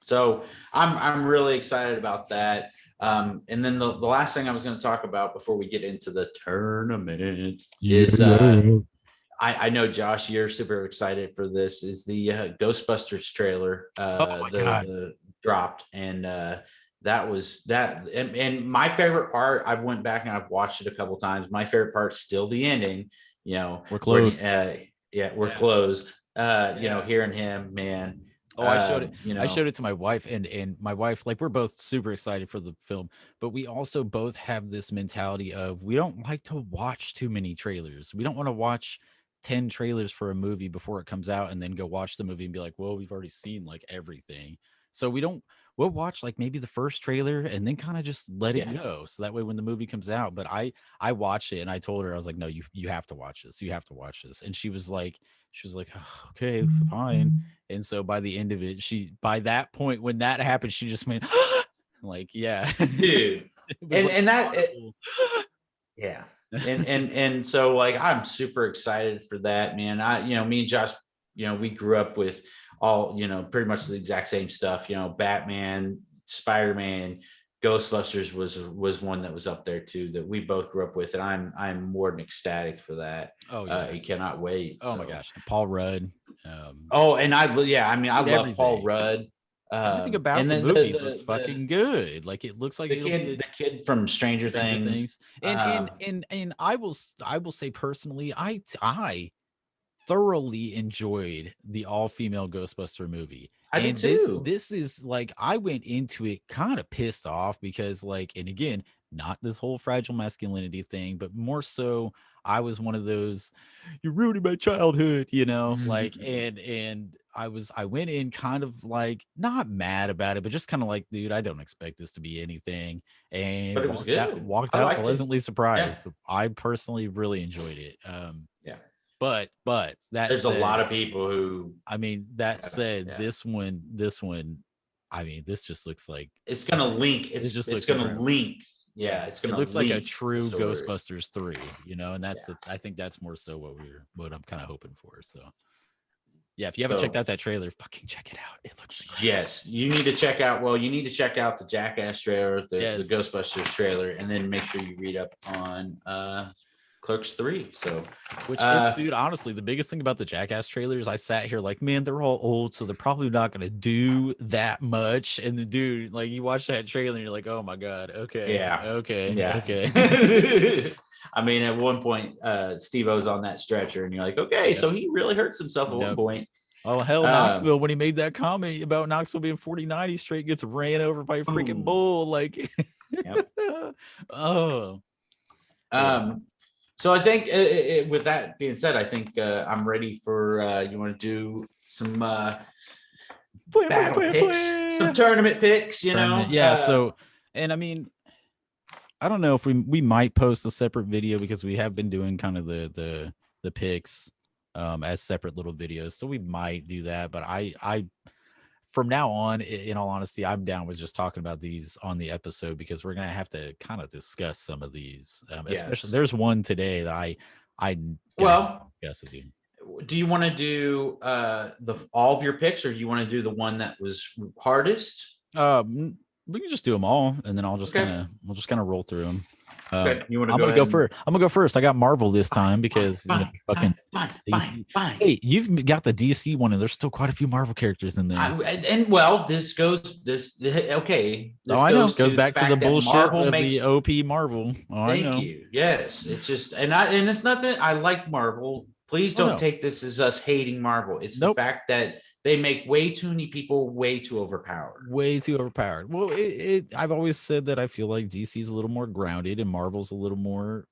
so I'm really excited about that. And then the last thing I was going to talk about before we get into the tournament is I know, Josh, you're super excited for this, is the Ghostbusters trailer dropped. And that was that. And my favorite part, I've went back and I've watched it a couple times. My favorite part is still the ending. We're closed. We're closed. Hearing him, man. I showed it. I showed it to my wife, and my wife, like, we're both super excited for the film, but we also both have this mentality of we don't like to watch too many trailers. We don't want to watch 10 trailers for a movie before it comes out and then go watch the movie and be like, well, we've already seen like everything. So we'll watch like maybe the first trailer and then kind of just let it go. So that way when the movie comes out, but I watched it and I told her, I was like, no, you have to watch this. You have to watch this. And she was like, oh, okay, fine. And so by the end of it, by that point, when that happened, she just went like, yeah, dude. And so like I'm super excited for that, man. Me and Josh, we grew up with all, pretty much the exact same stuff, Batman, Spider-Man, Ghostbusters was one that was up there too, that we both grew up with, and I'm more than ecstatic for that. I cannot wait. My gosh, Paul Rudd. And I love Paul Rudd. Everything about the movie looks fucking good. Like, it looks like the kid from Stranger Things. And I will say personally, I thoroughly enjoyed the all-female Ghostbuster movie. I did too. This is like, I went into it kind of pissed off because, like, and again, not this whole fragile masculinity thing, but more so I was one of those, you're ruining my childhood, like, and I went in kind of like not mad about it, but just kind of like, dude, I don't expect this to be anything. And but it was good. Walked out pleasantly surprised. Yeah. I personally really enjoyed it. But that there's a lot of people who, that said, this one, this just looks like it's going to link. It's going to link. Yeah. It's going to, it looks like a true Ghostbusters 3, and that's I think that's more so what I'm kind of hoping for. So yeah, if you haven't checked out that trailer, fucking check it out. It looks great. Yes, you need to check out. Well, you need to check out the Jackass trailer, the Ghostbusters trailer, and then make sure you read up on Clerks 3. So, Which it's, dude, honestly, the biggest thing about the Jackass trailers, I sat here like, man, they're all old, so they're probably not gonna do that much. And the dude, like, you watch that trailer and you're like, oh my god, okay, yeah, okay. I mean, at one point, Steve-O's on that stretcher, and you're like, okay, Yep. so he really hurts himself at one Yep. point. Oh hell, Knoxville, when he made that comment about Knoxville being 49, he straight gets ran over by a freaking bull. Like, Yep. oh. So I think with that being said, I think I'm ready for you want to do some battle picks, some tournament picks, you know. Yeah, so, and I mean, I don't know if we might post a separate video because we have been doing kind of the picks as separate little videos, so we might do that. But I from now on, in all honesty, I'm down with just talking about these on the episode because we're gonna have to kind of discuss some of these. Especially, there's one today that I well discuss with you. Do you want to do all of your picks, or do you want to do the one that was hardest? We can just do them all, and then we'll just kind of roll through them. Okay. You want to I'm gonna go first. I'm gonna go first. I got Marvel this time because fucking DC. Hey, you've got the DC one, and there's still quite a few Marvel characters in there. This okay. This I know. Goes back to the bullshit of the OP Marvel. Thank you. Yes, it's just and it's not that I like Marvel. Please don't take this as us hating Marvel. It's the fact that they make way too many people way too overpowered. Way too overpowered. Well, I've always said that I feel like DC's a little more grounded and Marvel's a little more,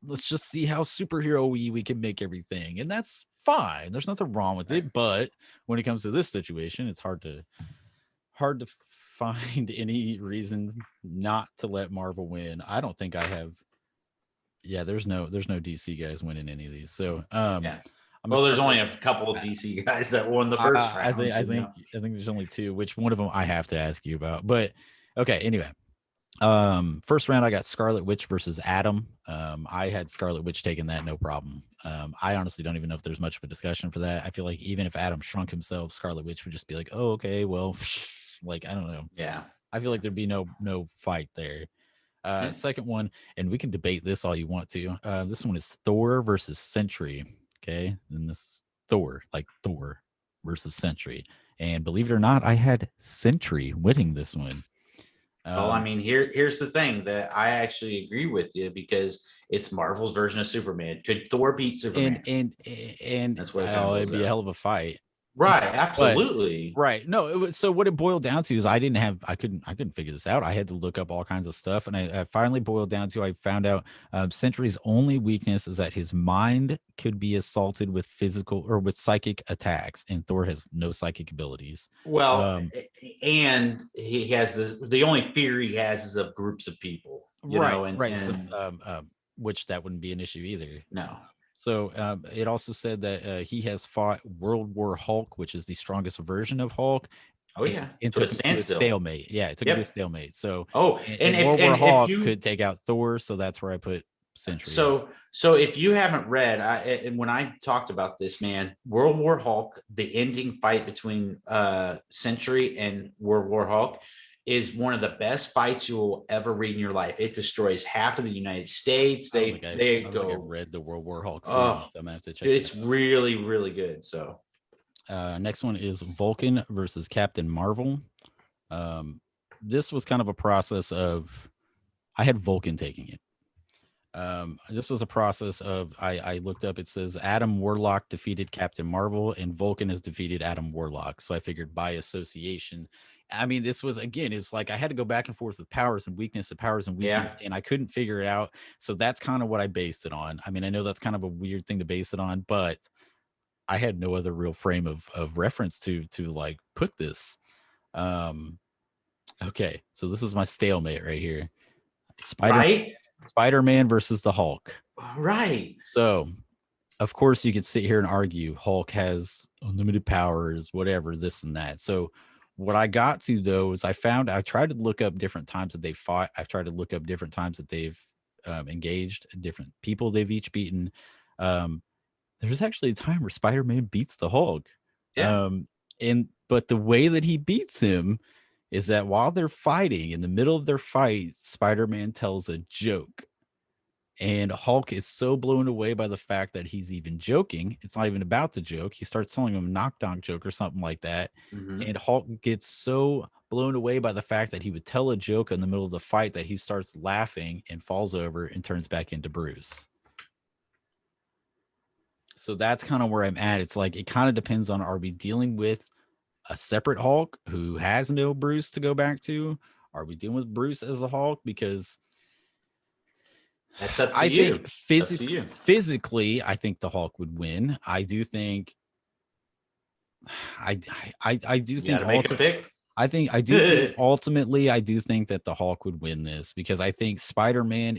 let's just see how superhero-y we can make everything. And that's fine. There's nothing wrong with it. But when it comes to this situation, it's hard to find any reason not to let Marvel win. I don't think I have. Yeah, there's no DC guys winning any of these. So well, there's only a couple of DC guys that won the first round. I think there's only two, which one of them I have to ask you about. But okay, anyway. First round I got Scarlet Witch versus Adam. I had Scarlet Witch taking that, no problem. I honestly don't even know if there's much of a discussion for that. I feel like even if Adam shrunk himself, Scarlet Witch would just be like, oh, okay, well, like, I don't know. Yeah. I feel like there'd be no fight there. Second one, and we can debate this all you want to. This one is Thor versus Sentry. Okay, and this is Thor versus Sentry. And believe it or not, I had Sentry winning this one. Well, I mean, here's the thing that I actually agree with you because it's Marvel's version of Superman. Could Thor beat Superman? And that's what it'd be a hell of a fight. Right, absolutely. But, right. No, so what it boiled down to is I couldn't figure this out. I had to look up all kinds of stuff, and I finally boiled down to I found out Sentry's only weakness is that his mind could be assaulted with physical or with psychic attacks, and Thor has no psychic abilities. Well, and he has the only fear he has is of groups of people, which that wouldn't be an issue either. No. So it also said that he has fought World War Hulk, which is the strongest version of Hulk. Oh yeah, it took him to a stalemate. Yeah, it took him to a stalemate. So and World War Hulk could take out Thor, so that's where I put Sentry. So if you haven't read, and when I talked about this, man, World War Hulk, the ending fight between Sentry and World War Hulk is one of the best fights you will ever read in your life. It destroys half of the United States. I read the World War Hulk series. I'm gonna have to check. It's really, really good. So next one is Vulcan versus Captain Marvel. This was kind of a process of I had Vulcan taking it. This was a process of I looked up, it says Adam Warlock defeated Captain Marvel and Vulcan has defeated Adam Warlock. So I figured by association. I mean, this was, again, it's like I had to go back and forth with powers and weakness and I couldn't figure it out. So that's kind of what I based it on. I mean, I know that's kind of a weird thing to base it on, but I had no other real frame of reference to like put this. Okay, so this is my stalemate right here. Spider-Man versus the Hulk. Right. So, of course, you could sit here and argue Hulk has unlimited powers, whatever, this and that. So what I got to, though, is I tried to look up different times that they fought. I've tried to look up different times that they've engaged, different people they've each beaten. There's actually a time where Spider-Man beats the Hulk. Yeah. But the way that he beats him is that while they're fighting, in the middle of their fight, Spider-Man tells a joke. And Hulk is so blown away by the fact that he's even joking. It's not even about the joke. He starts telling him a knock joke or something like that. Mm-hmm. And Hulk gets so blown away by the fact that he would tell a joke in the middle of the fight that he starts laughing and falls over and turns back into Bruce. So that's kind of where I'm at. It's like it kind of depends on, are we dealing with a separate Hulk who has no Bruce to go back to? Are we dealing with Bruce as a Hulk? Because That's up to I think you. It's up to you. physically, I think the Hulk would win. I do think I do You got think to make a pick. I do think ultimately I do think that the Hulk would win this, because I think Spider-Man,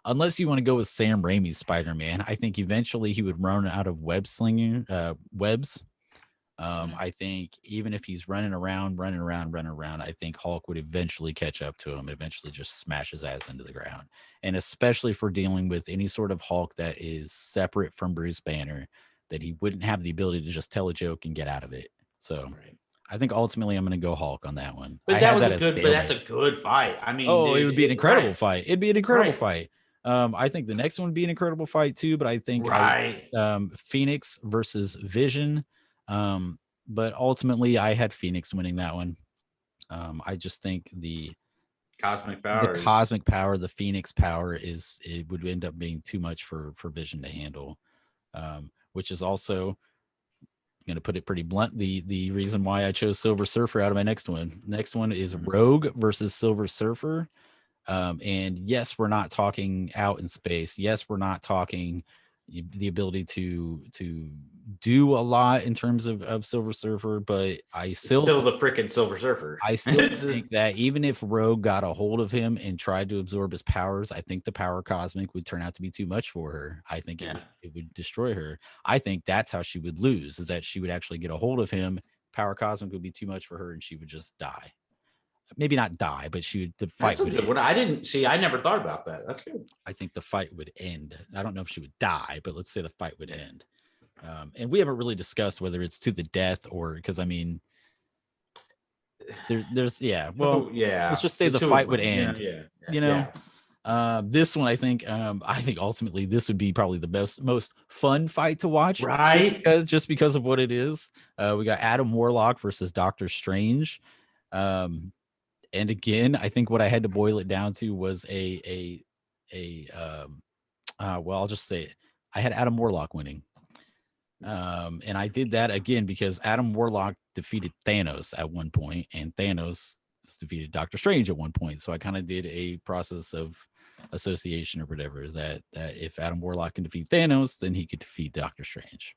unless you want to go with Sam Raimi's Spider-Man, I think eventually he would run out of webs. I think even if he's running around, I think Hulk would eventually catch up to him, eventually just smash his ass into the ground. And especially for dealing with any sort of Hulk that is separate from Bruce Banner, that he wouldn't have the ability to just tell a joke and get out of it. So Right. I think ultimately I'm going to go Hulk on that one. I But that had was that a as good. But that's stalemate. a good fight. I mean, Oh, it dude. would be an incredible Right. fight. It'd be an incredible Right. fight. I think the next one would be an incredible fight too, but I think Right. Phoenix versus Vision. But ultimately I had Phoenix winning that one. I just think Cosmic the powers. cosmic power, the Phoenix power, it would end up being too much for Vision to handle. Which is also going to put it pretty blunt, the reason why I chose Silver Surfer out of my next one. Next one is Mhm. Rogue versus Silver Surfer. And yes, we're not talking out in space. Yes, we're not talking the ability to do a lot in terms of Silver Surfer, but It's still the freaking Silver Surfer. I still think that even if Rogue got a hold of him and tried to absorb his powers, I think the power cosmic would turn out to be too much for her. I think Yeah. it would destroy her. I think that's how she would lose, is that she would actually get a hold of him. Power cosmic would be too much for her and she would just die. Maybe not die, but the That's fight a would good end. one. I didn't see. I never thought about that. That's good. I think the fight would end. I don't know if she would die, but let's say the fight would end. And we haven't really discussed whether it's to the death, or because I mean, there's yeah. Well, Oh yeah, let's just say the the two would fight would win. Yeah, end. yeah, You know, yeah. this one I think ultimately this would be probably the most fun fight to watch, Right. just because of what it is. We got Adam Warlock versus Doctor Strange. Um, and again, I think what I had to boil it down to was a well, I'll just say it. I had Adam Warlock winning. And I did that again because Adam Warlock defeated Thanos at one point, and Thanos defeated Doctor Strange at one point. So I kind of did a process of association or whatever, that if Adam Warlock can defeat Thanos, then he could defeat Doctor Strange.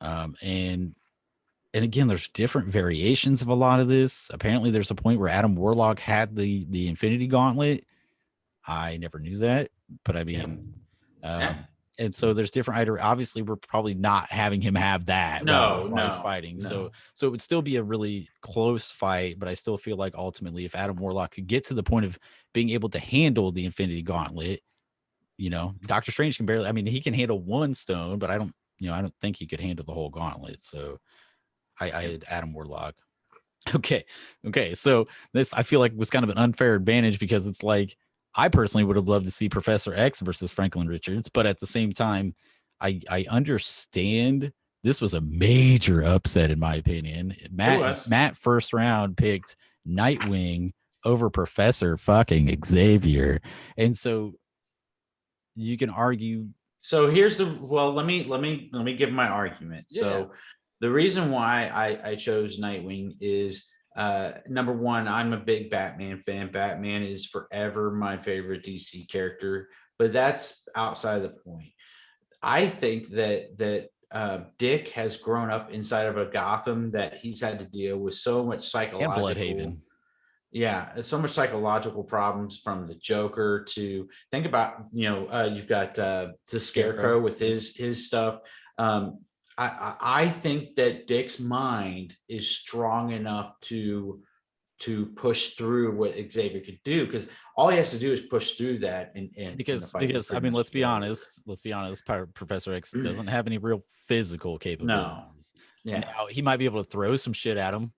Um, and and again, there's different variations of a lot of this. Apparently, there's a point where Adam Warlock had the Infinity Gauntlet. I never knew that, but I Yep. mean, Yeah. and so there's different. Obviously, we're probably not having him have that No, while he's no, fighting. So no. so it would still be a really close fight, but I still feel like ultimately, if Adam Warlock could get to the point of being able to handle the Infinity Gauntlet, Doctor Strange can barely. I mean, he can handle one stone, but I don't think he could handle the whole gauntlet. So I Yep. had Adam Warlock. Okay. Okay. So this I feel like was kind of an unfair advantage, because it's like I personally would have loved to see Professor X versus Franklin Richards, but at the same time, I understand this was a major upset in my opinion. It was. Matt first round picked Nightwing over Professor fucking Xavier. And so you can argue. So here's the well. Let me give my argument. Yeah. So the reason why I chose Nightwing is number one, I'm a big Batman fan. Batman is forever my favorite DC character, but that's outside of the point. I think that Dick has grown up inside of a Gotham that he's had to deal with so much And psychological, Bloodhaven. yeah, so much psychological problems from the Joker to think about, you've got the Scarecrow. Scarecrow with Yeah. his stuff. Um, I think that Dick's mind is strong enough to push through what Xavier could do, because all he has to do is push through that, and the fight would Because I pretty mean, much be over. let's be honest, Professor X doesn't have any real physical No, capabilities. yeah, Now he might be able to throw some shit at him,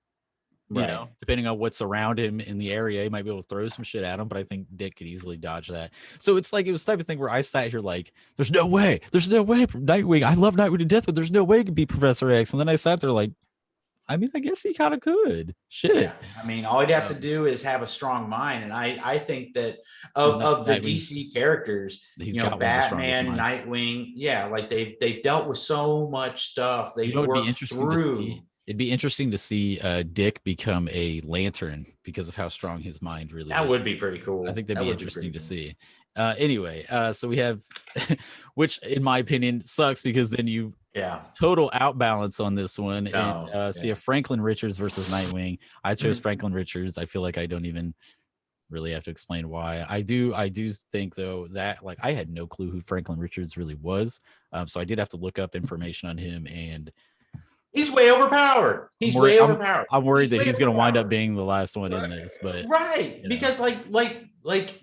Right. depending on what's around him in the area, he might be able to throw some shit at him, but I think Dick could easily dodge that. So it's like, it was the type of thing where I sat here like, there's no way Nightwing. I love Nightwing to death, but there's no way it could be Professor X. And then I sat there like, I mean, I guess he kind of could. Shit. Yeah. I mean, all he'd have to do is have a strong mind. And I think that of the DC characters, he's got one of the strongest Batman, minds. Nightwing, yeah, like they've dealt with so much stuff. They It'd be worked interesting to through. see. It'd be interesting to see Dick become a Lantern because of how strong his mind really That is. would be pretty cool. I think that'd be interesting to see. Anyway, so we have, which in my opinion sucks because then you total outbalance on this one. And so you have Franklin Richards versus Nightwing. I chose Franklin Richards. I feel like I don't even really have to explain why. I do think though that like I had no clue who Franklin Richards really was. So I did have to look up information on him, and he's way overpowered. He's way overpowered. I'm worried that he's going to wind up being the last one in this, but because like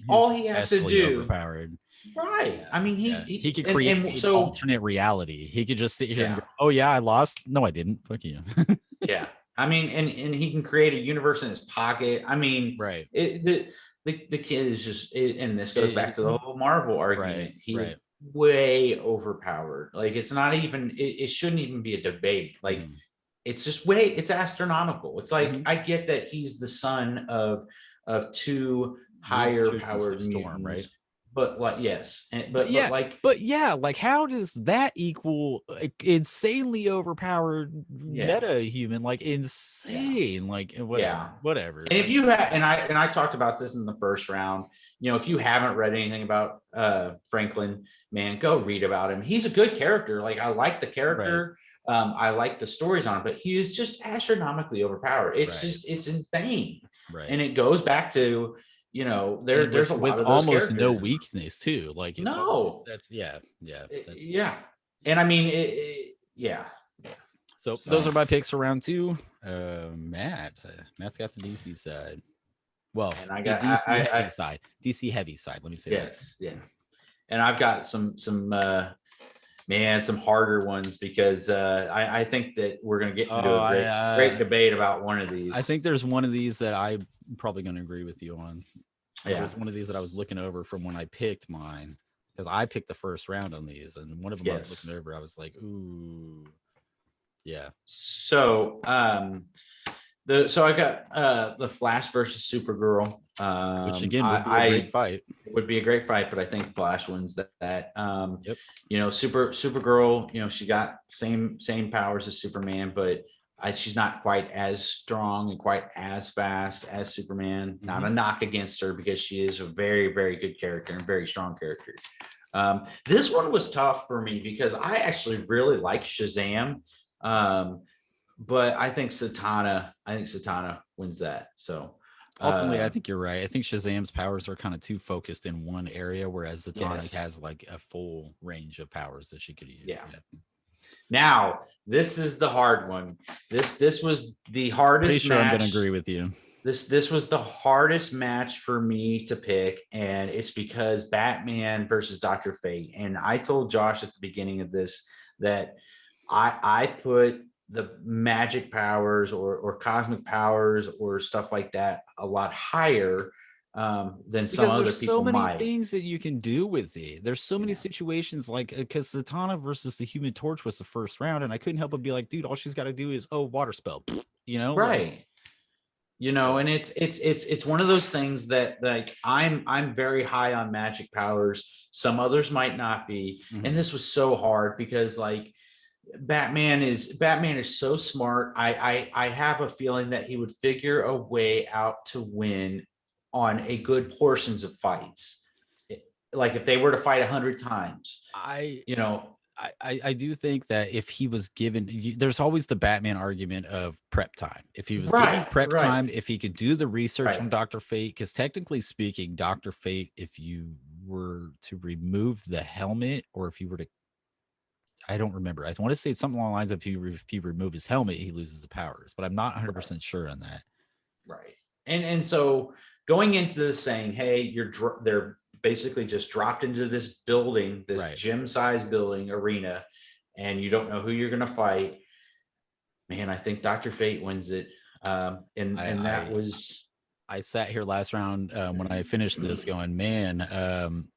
all he has to do. Overpowered. Right. I mean, he could create an alternate reality. He could just sit here and go, "Oh yeah, I lost. No, I didn't. Fuck you." Yeah. I mean, and he can create a universe in his pocket. I mean, right. The kid is just, and this goes back to the whole Marvel argument. He's way overpowered. Like it's not even. It shouldn't even be a debate. Like it's just it's astronomical. It's like I get that he's the son of two higher powered mutants, right? But like like how does that equal insanely overpowered meta human? Like insane, like whatever. And if you have, and I talked about this in the first round. If you haven't read anything about Franklin, man, go read about him. He's a good character. Like I like the character. Right. I like the stories on it, but he is just astronomically overpowered. It's just it's insane. Right. And it goes back to. There's a lot of those almost no weakness too. Like and I mean, So those are my picks for round 2. Matt's got the DC side. Well, and I got DC heavy side. Let me say that. Yeah. And I've got some harder ones because I think that we're gonna get into a great debate about one of these. I think there's one of these that I'm probably going to agree with you on. It was one of these that I was looking over from when I picked mine, because I picked the first round on these, and one of them I was looking over. I was like, ooh, yeah. So, so I got the Flash versus Supergirl, which again would be a great fight. It would be a great fight, but I think Flash wins that. Supergirl, she got same powers as Superman, but she's not quite as strong and quite as fast as Superman. Not a knock against her, because she is a very, very good character and very strong character. This one was tough for me because I actually really like Shazam. But I think Satana wins that. So ultimately, I think you're right. I think Shazam's powers are kind of too focused in one area, whereas Zatanna has like a full range of powers that she could use. Yeah. Now, this is the hard one. This was the hardest match. I'm going to agree with you. This was the hardest match for me to pick, and it's because Batman versus Dr. Fate. And I told Josh at the beginning of this that I put the magic powers or cosmic powers or stuff like that a lot higher than some other people might. There's so many things that you can do with it. There's so many situations, like because Zatanna versus the Human Torch was the first round, and I couldn't help but be like, dude, all she's got to do is water spell, right? And it's one of those things that like I'm very high on magic powers. Some others might not be, and this was so hard because like Batman is so smart. I have a feeling that he would figure a way out to win on a good portions of fights. Like if they were to fight 100 times, I do think that if he was given, there's always the Batman argument of prep time. If he was given prep time, if he could do the research on Dr. Fate, because technically speaking, Dr. Fate, if you were to remove the helmet, or if you were to, I don't remember. I want to say something along the lines of if you remove his helmet, he loses the powers, but I'm not 100% sure on that. Right. And so going into this saying, hey, they're basically just dropped into this building, this gym-sized building arena, and you don't know who you're going to fight. Man, I think Dr. Fate wins it. And that was. I sat here last round when I finished this going, man,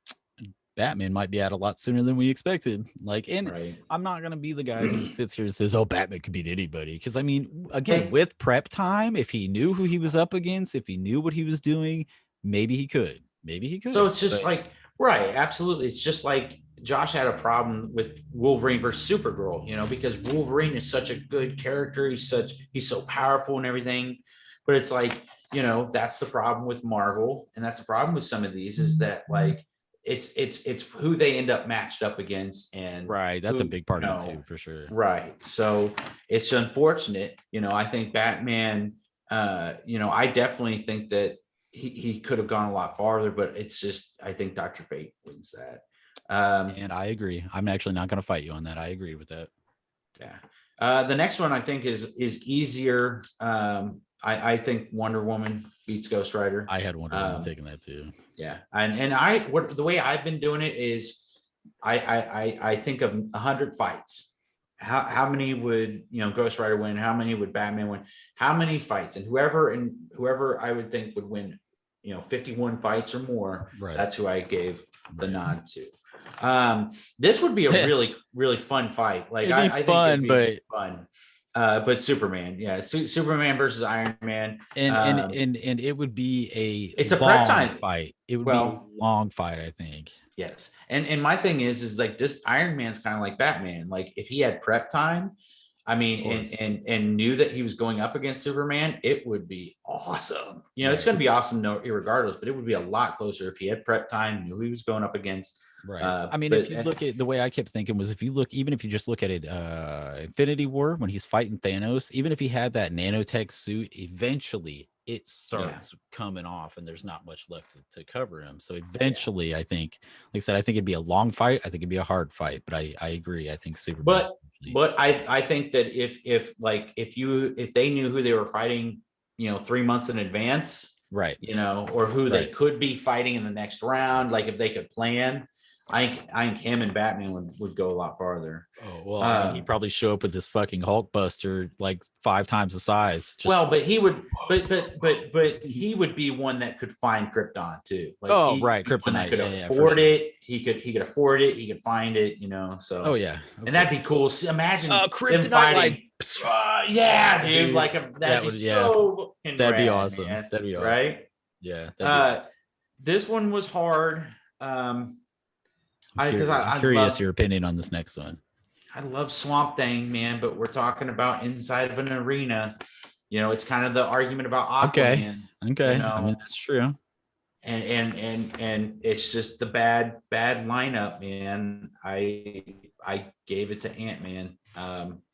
Batman might be out a lot sooner than we expected. Like, and Right. I'm not gonna be the guy who sits here and says, "Oh, Batman could beat anybody," because I mean, again, Hey, with prep time, if he knew who he was up against, if he knew what he was doing, maybe he could. Maybe he so could. it's just But like, right, absolutely. It's just like Josh had a problem with Wolverine versus Supergirl, because Wolverine is such a good character. He's so powerful and everything. But it's like, that's the problem with Marvel, and that's the problem with some of these is that like it's who they end up matched up against and right, that's a who, big part of it too, for sure. right. So it's unfortunate. I think Batman, I definitely think that he could have gone a lot farther, but it's just, I think Dr. Fate wins that. And I agree. I'm actually not going to fight you on that. I agree with that. Yeah. The next one I think is easier. I think Wonder Woman beats Ghost Rider. I had Wonder Woman taking that too. Yeah. And the way I've been doing it is I think of 100 fights. How many would Ghost Rider win? How many would Batman win? How many fights? And whoever I would think would win, 51 fights or more. Right. That's who I gave the nod to. This would be a really, really fun fight. Like I think it'd be fun. But Superman, yeah, Superman versus Iron Man, and it would be it's a prep time fight. It would be a long fight, I think. Yes, and my thing is like this Iron Man's kind of like Batman. Like if he had prep time, I mean, and knew that he was going up against Superman, it would be awesome. It's going to be awesome, regardless. But it would be a lot closer if he had prep time, knew who he was going up against. Right. I mean, if you look at the way I kept thinking was even if you just look at it, Infinity War when he's fighting Thanos, even if he had that nanotech suit, eventually it starts coming off and there's not much left to cover him. So eventually, I think, like I said, I think it'd be a long fight. I think it'd be a hard fight, but I agree. I think Superman. But I think that if they knew who they were fighting, 3 months in advance, right, or who they could be fighting in the next round, like if they could plan, I think him and Batman would go a lot farther. Oh well, he'd probably show up with this fucking Hulkbuster like 5 times the size. But he would, but he would be one that could find Krypton too. Like Kryptonite could afford it. He could afford it. He could find it. So. Oh yeah, and that'd be cool. Imagine Kryptonite fighting. Yeah, dude. Like that'd be so. That'd be awesome. Man. That'd be awesome. Right? Yeah. Awesome. This one was hard. I'm curious your opinion on this next one. I love Swamp Thing, man, but we're talking about inside of an arena. It's kind of the argument about Aquaman. Okay. I mean, that's true. And it's just the bad lineup, man. I gave it to Ant-Man.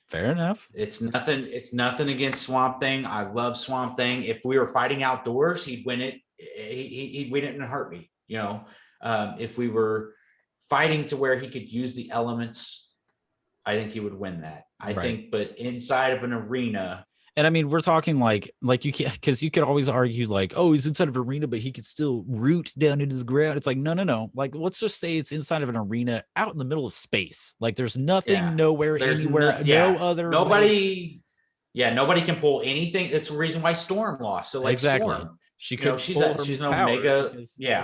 Fair enough. It's nothing against Swamp Thing. I love Swamp Thing. If we were fighting outdoors, he'd win it. He'd win it in a heartbeat. If we were fighting to where he could use the elements, I think he would win that. I think, but inside of an arena. And I mean, we're talking like you can't, because you could always argue like, oh, he's inside of an arena, but he could still root down into the ground. It's like, no. Like, let's just say it's inside of an arena out in the middle of space. Like there's nothing, nowhere, anywhere, no other. Nobody can pull anything. That's the reason why Storm lost. So like exactly. Storm, she could. She's an Omega.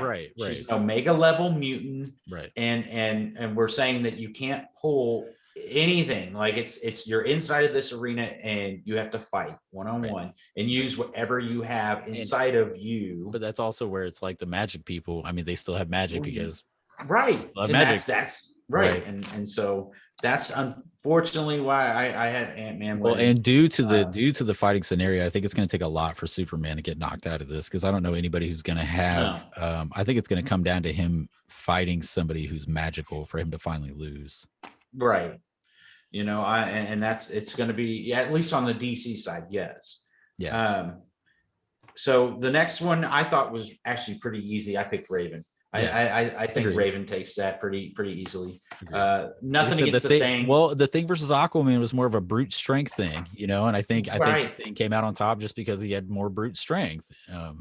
Right. She's an Omega level mutant. Right. And we're saying that you can't pull anything. Like it's you're inside of this arena and you have to fight one-on-one and use whatever you have inside of you. But that's also where it's like the magic people. I mean, they still have magic because magic. That's right. And so that's unfortunately why I had Ant-Man winning. Well, and due to the fighting scenario, I think it's going to take a lot for Superman to get knocked out of this, because I don't know anybody who's going to have. I think it's going to come down to him fighting somebody who's magical for him to finally lose. Right. And it's going to be at least on the DC side. Yes. Yeah. So the next one I thought was actually pretty easy. I picked Raven. I think Agreed. Raven takes that pretty easily. Nothing against the thing. Well, the Thing versus Aquaman was more of a brute strength thing, and I think the Thing came out on top just because he had more brute strength.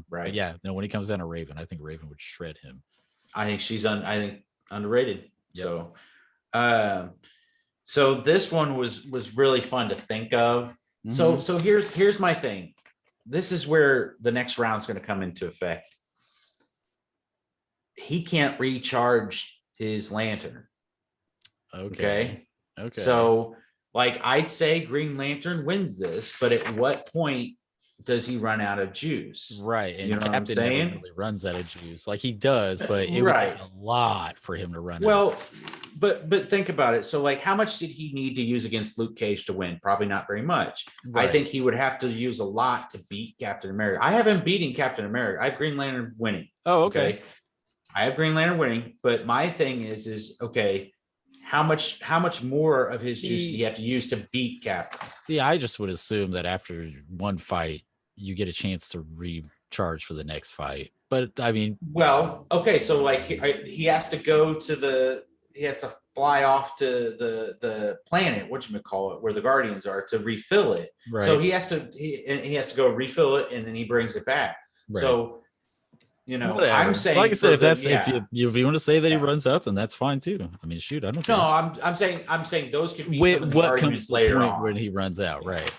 Right. Yeah. No, when he comes down to Raven, I think Raven would shred him. I think she's underrated. Yep. So this one was really fun to think of. Mm-hmm. So here's my thing. this is where the next round is going to come into effect. He can't recharge his lantern. Okay. So, like, I'd say Green Lantern wins this, but at what point does he run out of juice? Right. And you know what I'm Captain never saying? really runs out of juice. Like he does, but it would Right. take a lot for him to run out. Well, but think about it. So, like, how much did he need to use against Luke Cage to win? Probably not very much. Right. I think he would have to use a lot to beat Captain America. I have him beating Captain America. I have Green Lantern winning. Oh, okay. I have Green Lantern winning, but my thing is okay. How much more of his juice do you have to use to beat Captain? See, I just would assume that after one fight, you get a chance to recharge for the next fight. But I mean, well, okay, so like he has to go to he has to fly off to the planet, whatchamacallit, where the Guardians are, to refill it. right. So he has to go refill it, and then he brings it back. Right. So, you know, Whatever. I'm saying, like I said, if you want to say that he Yeah. runs out, then that's fine too. I mean, shoot, I don't no, care. I'm saying those could be Wait, some of the what arguments comes later point on. when he runs out? Right.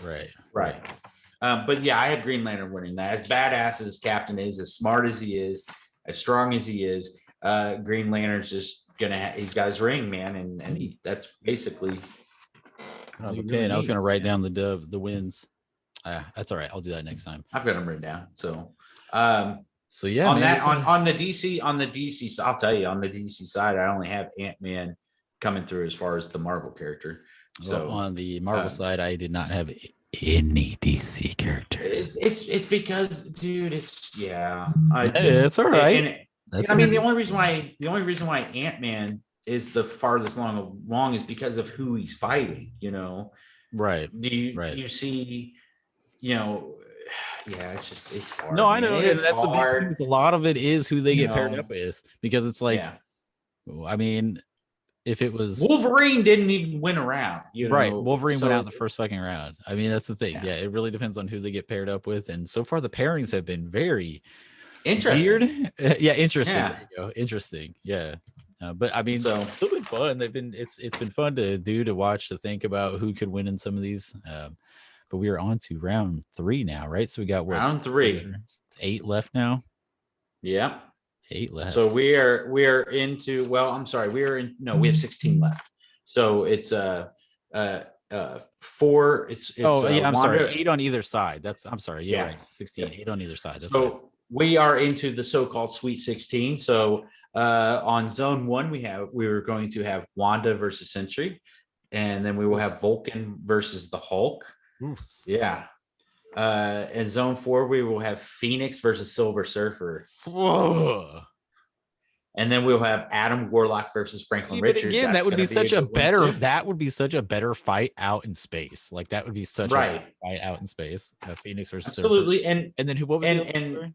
But yeah, I have Green Lantern winning that. As badass as Captain is, as smart as he is, as strong as he is, Green Lantern's just he's got his ring, man, and that's basically. I was gonna write down the wins. That's all right. I'll do that next time. I've got them written down. So, yeah, on that on the DC, I'll tell you, on the DC side, I only have Ant-Man coming through as far as the Marvel character. So on the Marvel side, I did not have any DC characters. It's because, dude, it's all right. The only reason why Ant-Man is the farthest along is because of who he's fighting. You know, right? You see, you know, yeah, it's hard. No, I know, and that's hard. A lot of it is who they get paired up with, because it's like, I mean, if it was Wolverine, didn't even win a round, right? Wolverine went out in the first fucking round. I mean, that's the thing. Yeah, it really depends on who they get paired up with, and so far the pairings have been very interesting. Weird. Yeah, interesting. Yeah. There you go. Interesting. Yeah. But I mean, it's been fun. It's been fun to watch, to think about who could win in some of these. But we are on to round 3 now, right? So we got round 3. 8 left now. Yeah. 8 left. So we are into, well, I'm sorry, we have 16 left. So it's 4. It's I'm sorry, 8 on either side. I'm sorry. Yeah, right. 16, 8 on either side. That's so right. We are into the so-called Sweet 16. So on zone 1, we were going to have Wanda versus Sentry, and then we will have Vulcan versus the Hulk. Oof. Yeah. In zone 4, we will have Phoenix versus Silver Surfer. Whoa. And then we'll have Adam Warlock versus Franklin Richards. Again, that would be such a better fight out in space. Like, that would be such a fight out in space. Phoenix versus absolutely. Surfer. And then what was the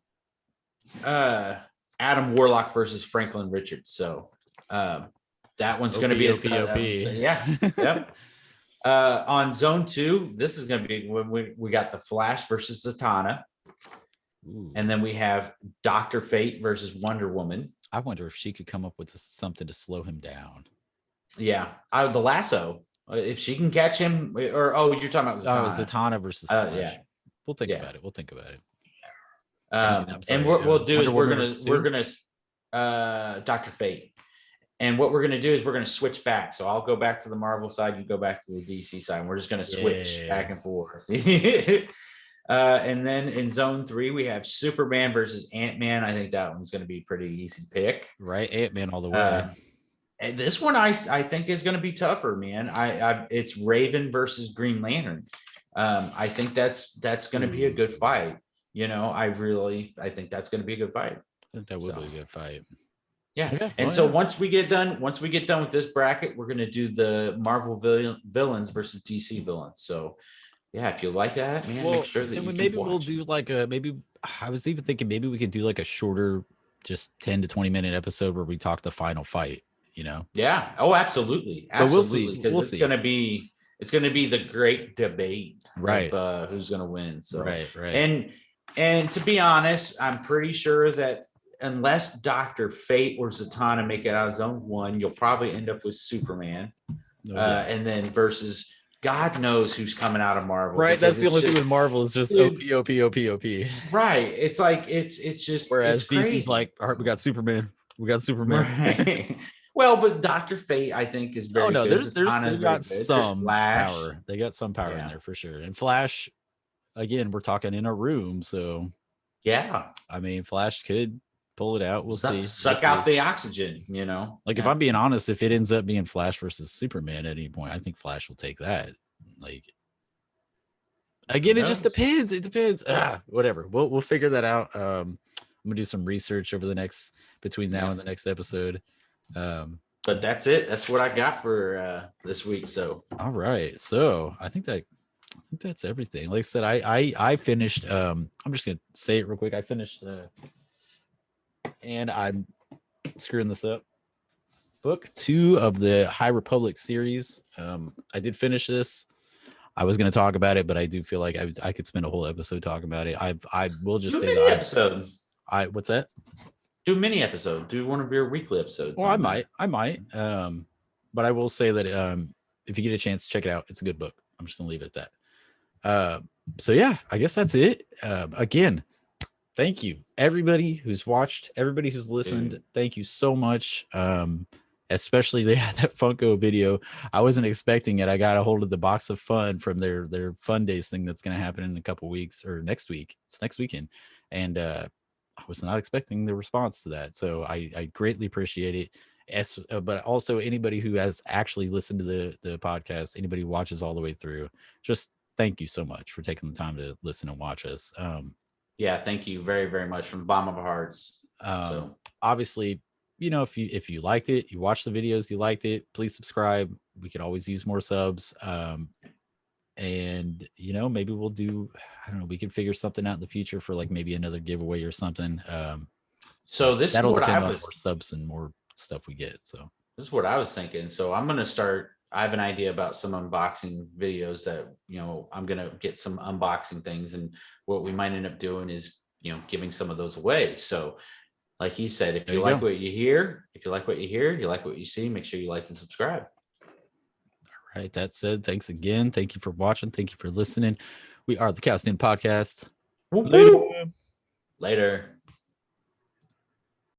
other? Adam Warlock versus Franklin Richards. So that one's going to be OP. Yeah. Yep. On zone 2, this is going to be when we got the Flash versus Zatanna. Ooh. And then we have Dr. Fate versus Wonder Woman. I wonder if she could come up with something to slow him down. Yeah. The lasso. If she can catch him, or you're talking about Zatanna. Zatanna versus Flash. Yeah. We'll think about it. And what we'll do is we're gonna Dr. Fate. And what we're going to do is we're going to switch back. So I'll go back to the Marvel side. You go back to the DC side. And we're just going to switch back and forth. And then in zone 3, we have Superman versus Ant-Man. I think that one's going to be a pretty easy pick. Right. Ant-Man all the way. And this one I think is going to be tougher, man. It's Raven versus Green Lantern. I think that's going to be a good fight. You know, I think that's going to be a good fight. I think that would be a good fight. Yeah. Okay. And once we get done with this bracket, we're going to do the Marvel villains versus DC villains. So yeah, if you like that, man, make sure that we'll do like I was even thinking maybe we could do like a shorter, just 10 to 20 minute episode where we talk the final fight, you know? Yeah. Oh, absolutely. Absolutely. But we'll see. Because it's going to be the great debate. Right. Of who's going to win. So, right. And to be honest, I'm pretty sure that unless Dr. Fate or Zatanna make it out of zone 1, you'll probably end up with Superman. And then versus God knows who's coming out of Marvel. Right. That's Because the it's only thing just, with Marvel is just OP, dude, OP, OP, OP. right. It's like it's just it's Whereas DC's crazy. like, all right, we got Superman. We got Superman. Right. Well, but Doctor Fate, I think, is Oh very no, good. there's Zatanna is they've very got good. There's some Flash. power. They got some power in Yeah. there for sure. And Flash, again, we're talking in a room, so Yeah. I mean, Flash could pull it out. We'll see. We'll Suck out see. the oxygen, you know? Like if Yeah. I'm being honest, if it ends up being Flash versus Superman at any point, I think Flash will take that. Like Who again, it just knows? depends. It depends. Whatever. We'll figure that out. I'm gonna do some research over the next between now Yeah. and the next episode. But that's it. That's what I got for this week. So All right. So I think that's everything. Like I said, I finished. I'm just gonna say it real quick. I finished, and I'm screwing this up. Book 2 of the High Republic series. I did finish this. I was going to talk about it, but I do feel like I could spend a whole episode talking about it. I will just do a say mini that episode. what's that? Do a mini episode. Do one of your weekly episodes. Well, On that. I might. But I will say that if you get a chance, check it out. It's a good book. I'm just gonna leave it at that. So yeah, I guess that's it. Again, thank you everybody who's watched, everybody who's listened. Dude. Thank you so much. Especially they had that Funko video. I wasn't expecting it. I got a hold of the box of fun from their fun days thing that's going to happen in a couple weeks or next week. It's next weekend, and I was not expecting the response to that. So I greatly appreciate it. But also anybody who has actually listened to the podcast, anybody who watches all the way through, just thank you so much for taking the time to listen and watch us. Yeah, thank you very, very much from the bottom of our hearts. So Obviously, if you liked it, you watched the videos, you liked it, please subscribe. We could always use more subs. And maybe we'll do, I don't know, we could figure something out in the future for like maybe another giveaway or something. so this is that'll what depend I on was more subs and more stuff we get. So this is what I was thinking. So I'm gonna start. I have an idea about some unboxing videos that I'm gonna get some unboxing things, and what we might end up doing is giving some of those away. So like he said, if There you you like go. what you hear, you like what you see, make sure you like and subscribe. All right. That said, thanks again. Thank you for watching. Thank you for listening. We are the Cast In Podcast. Woo-hoo! Later.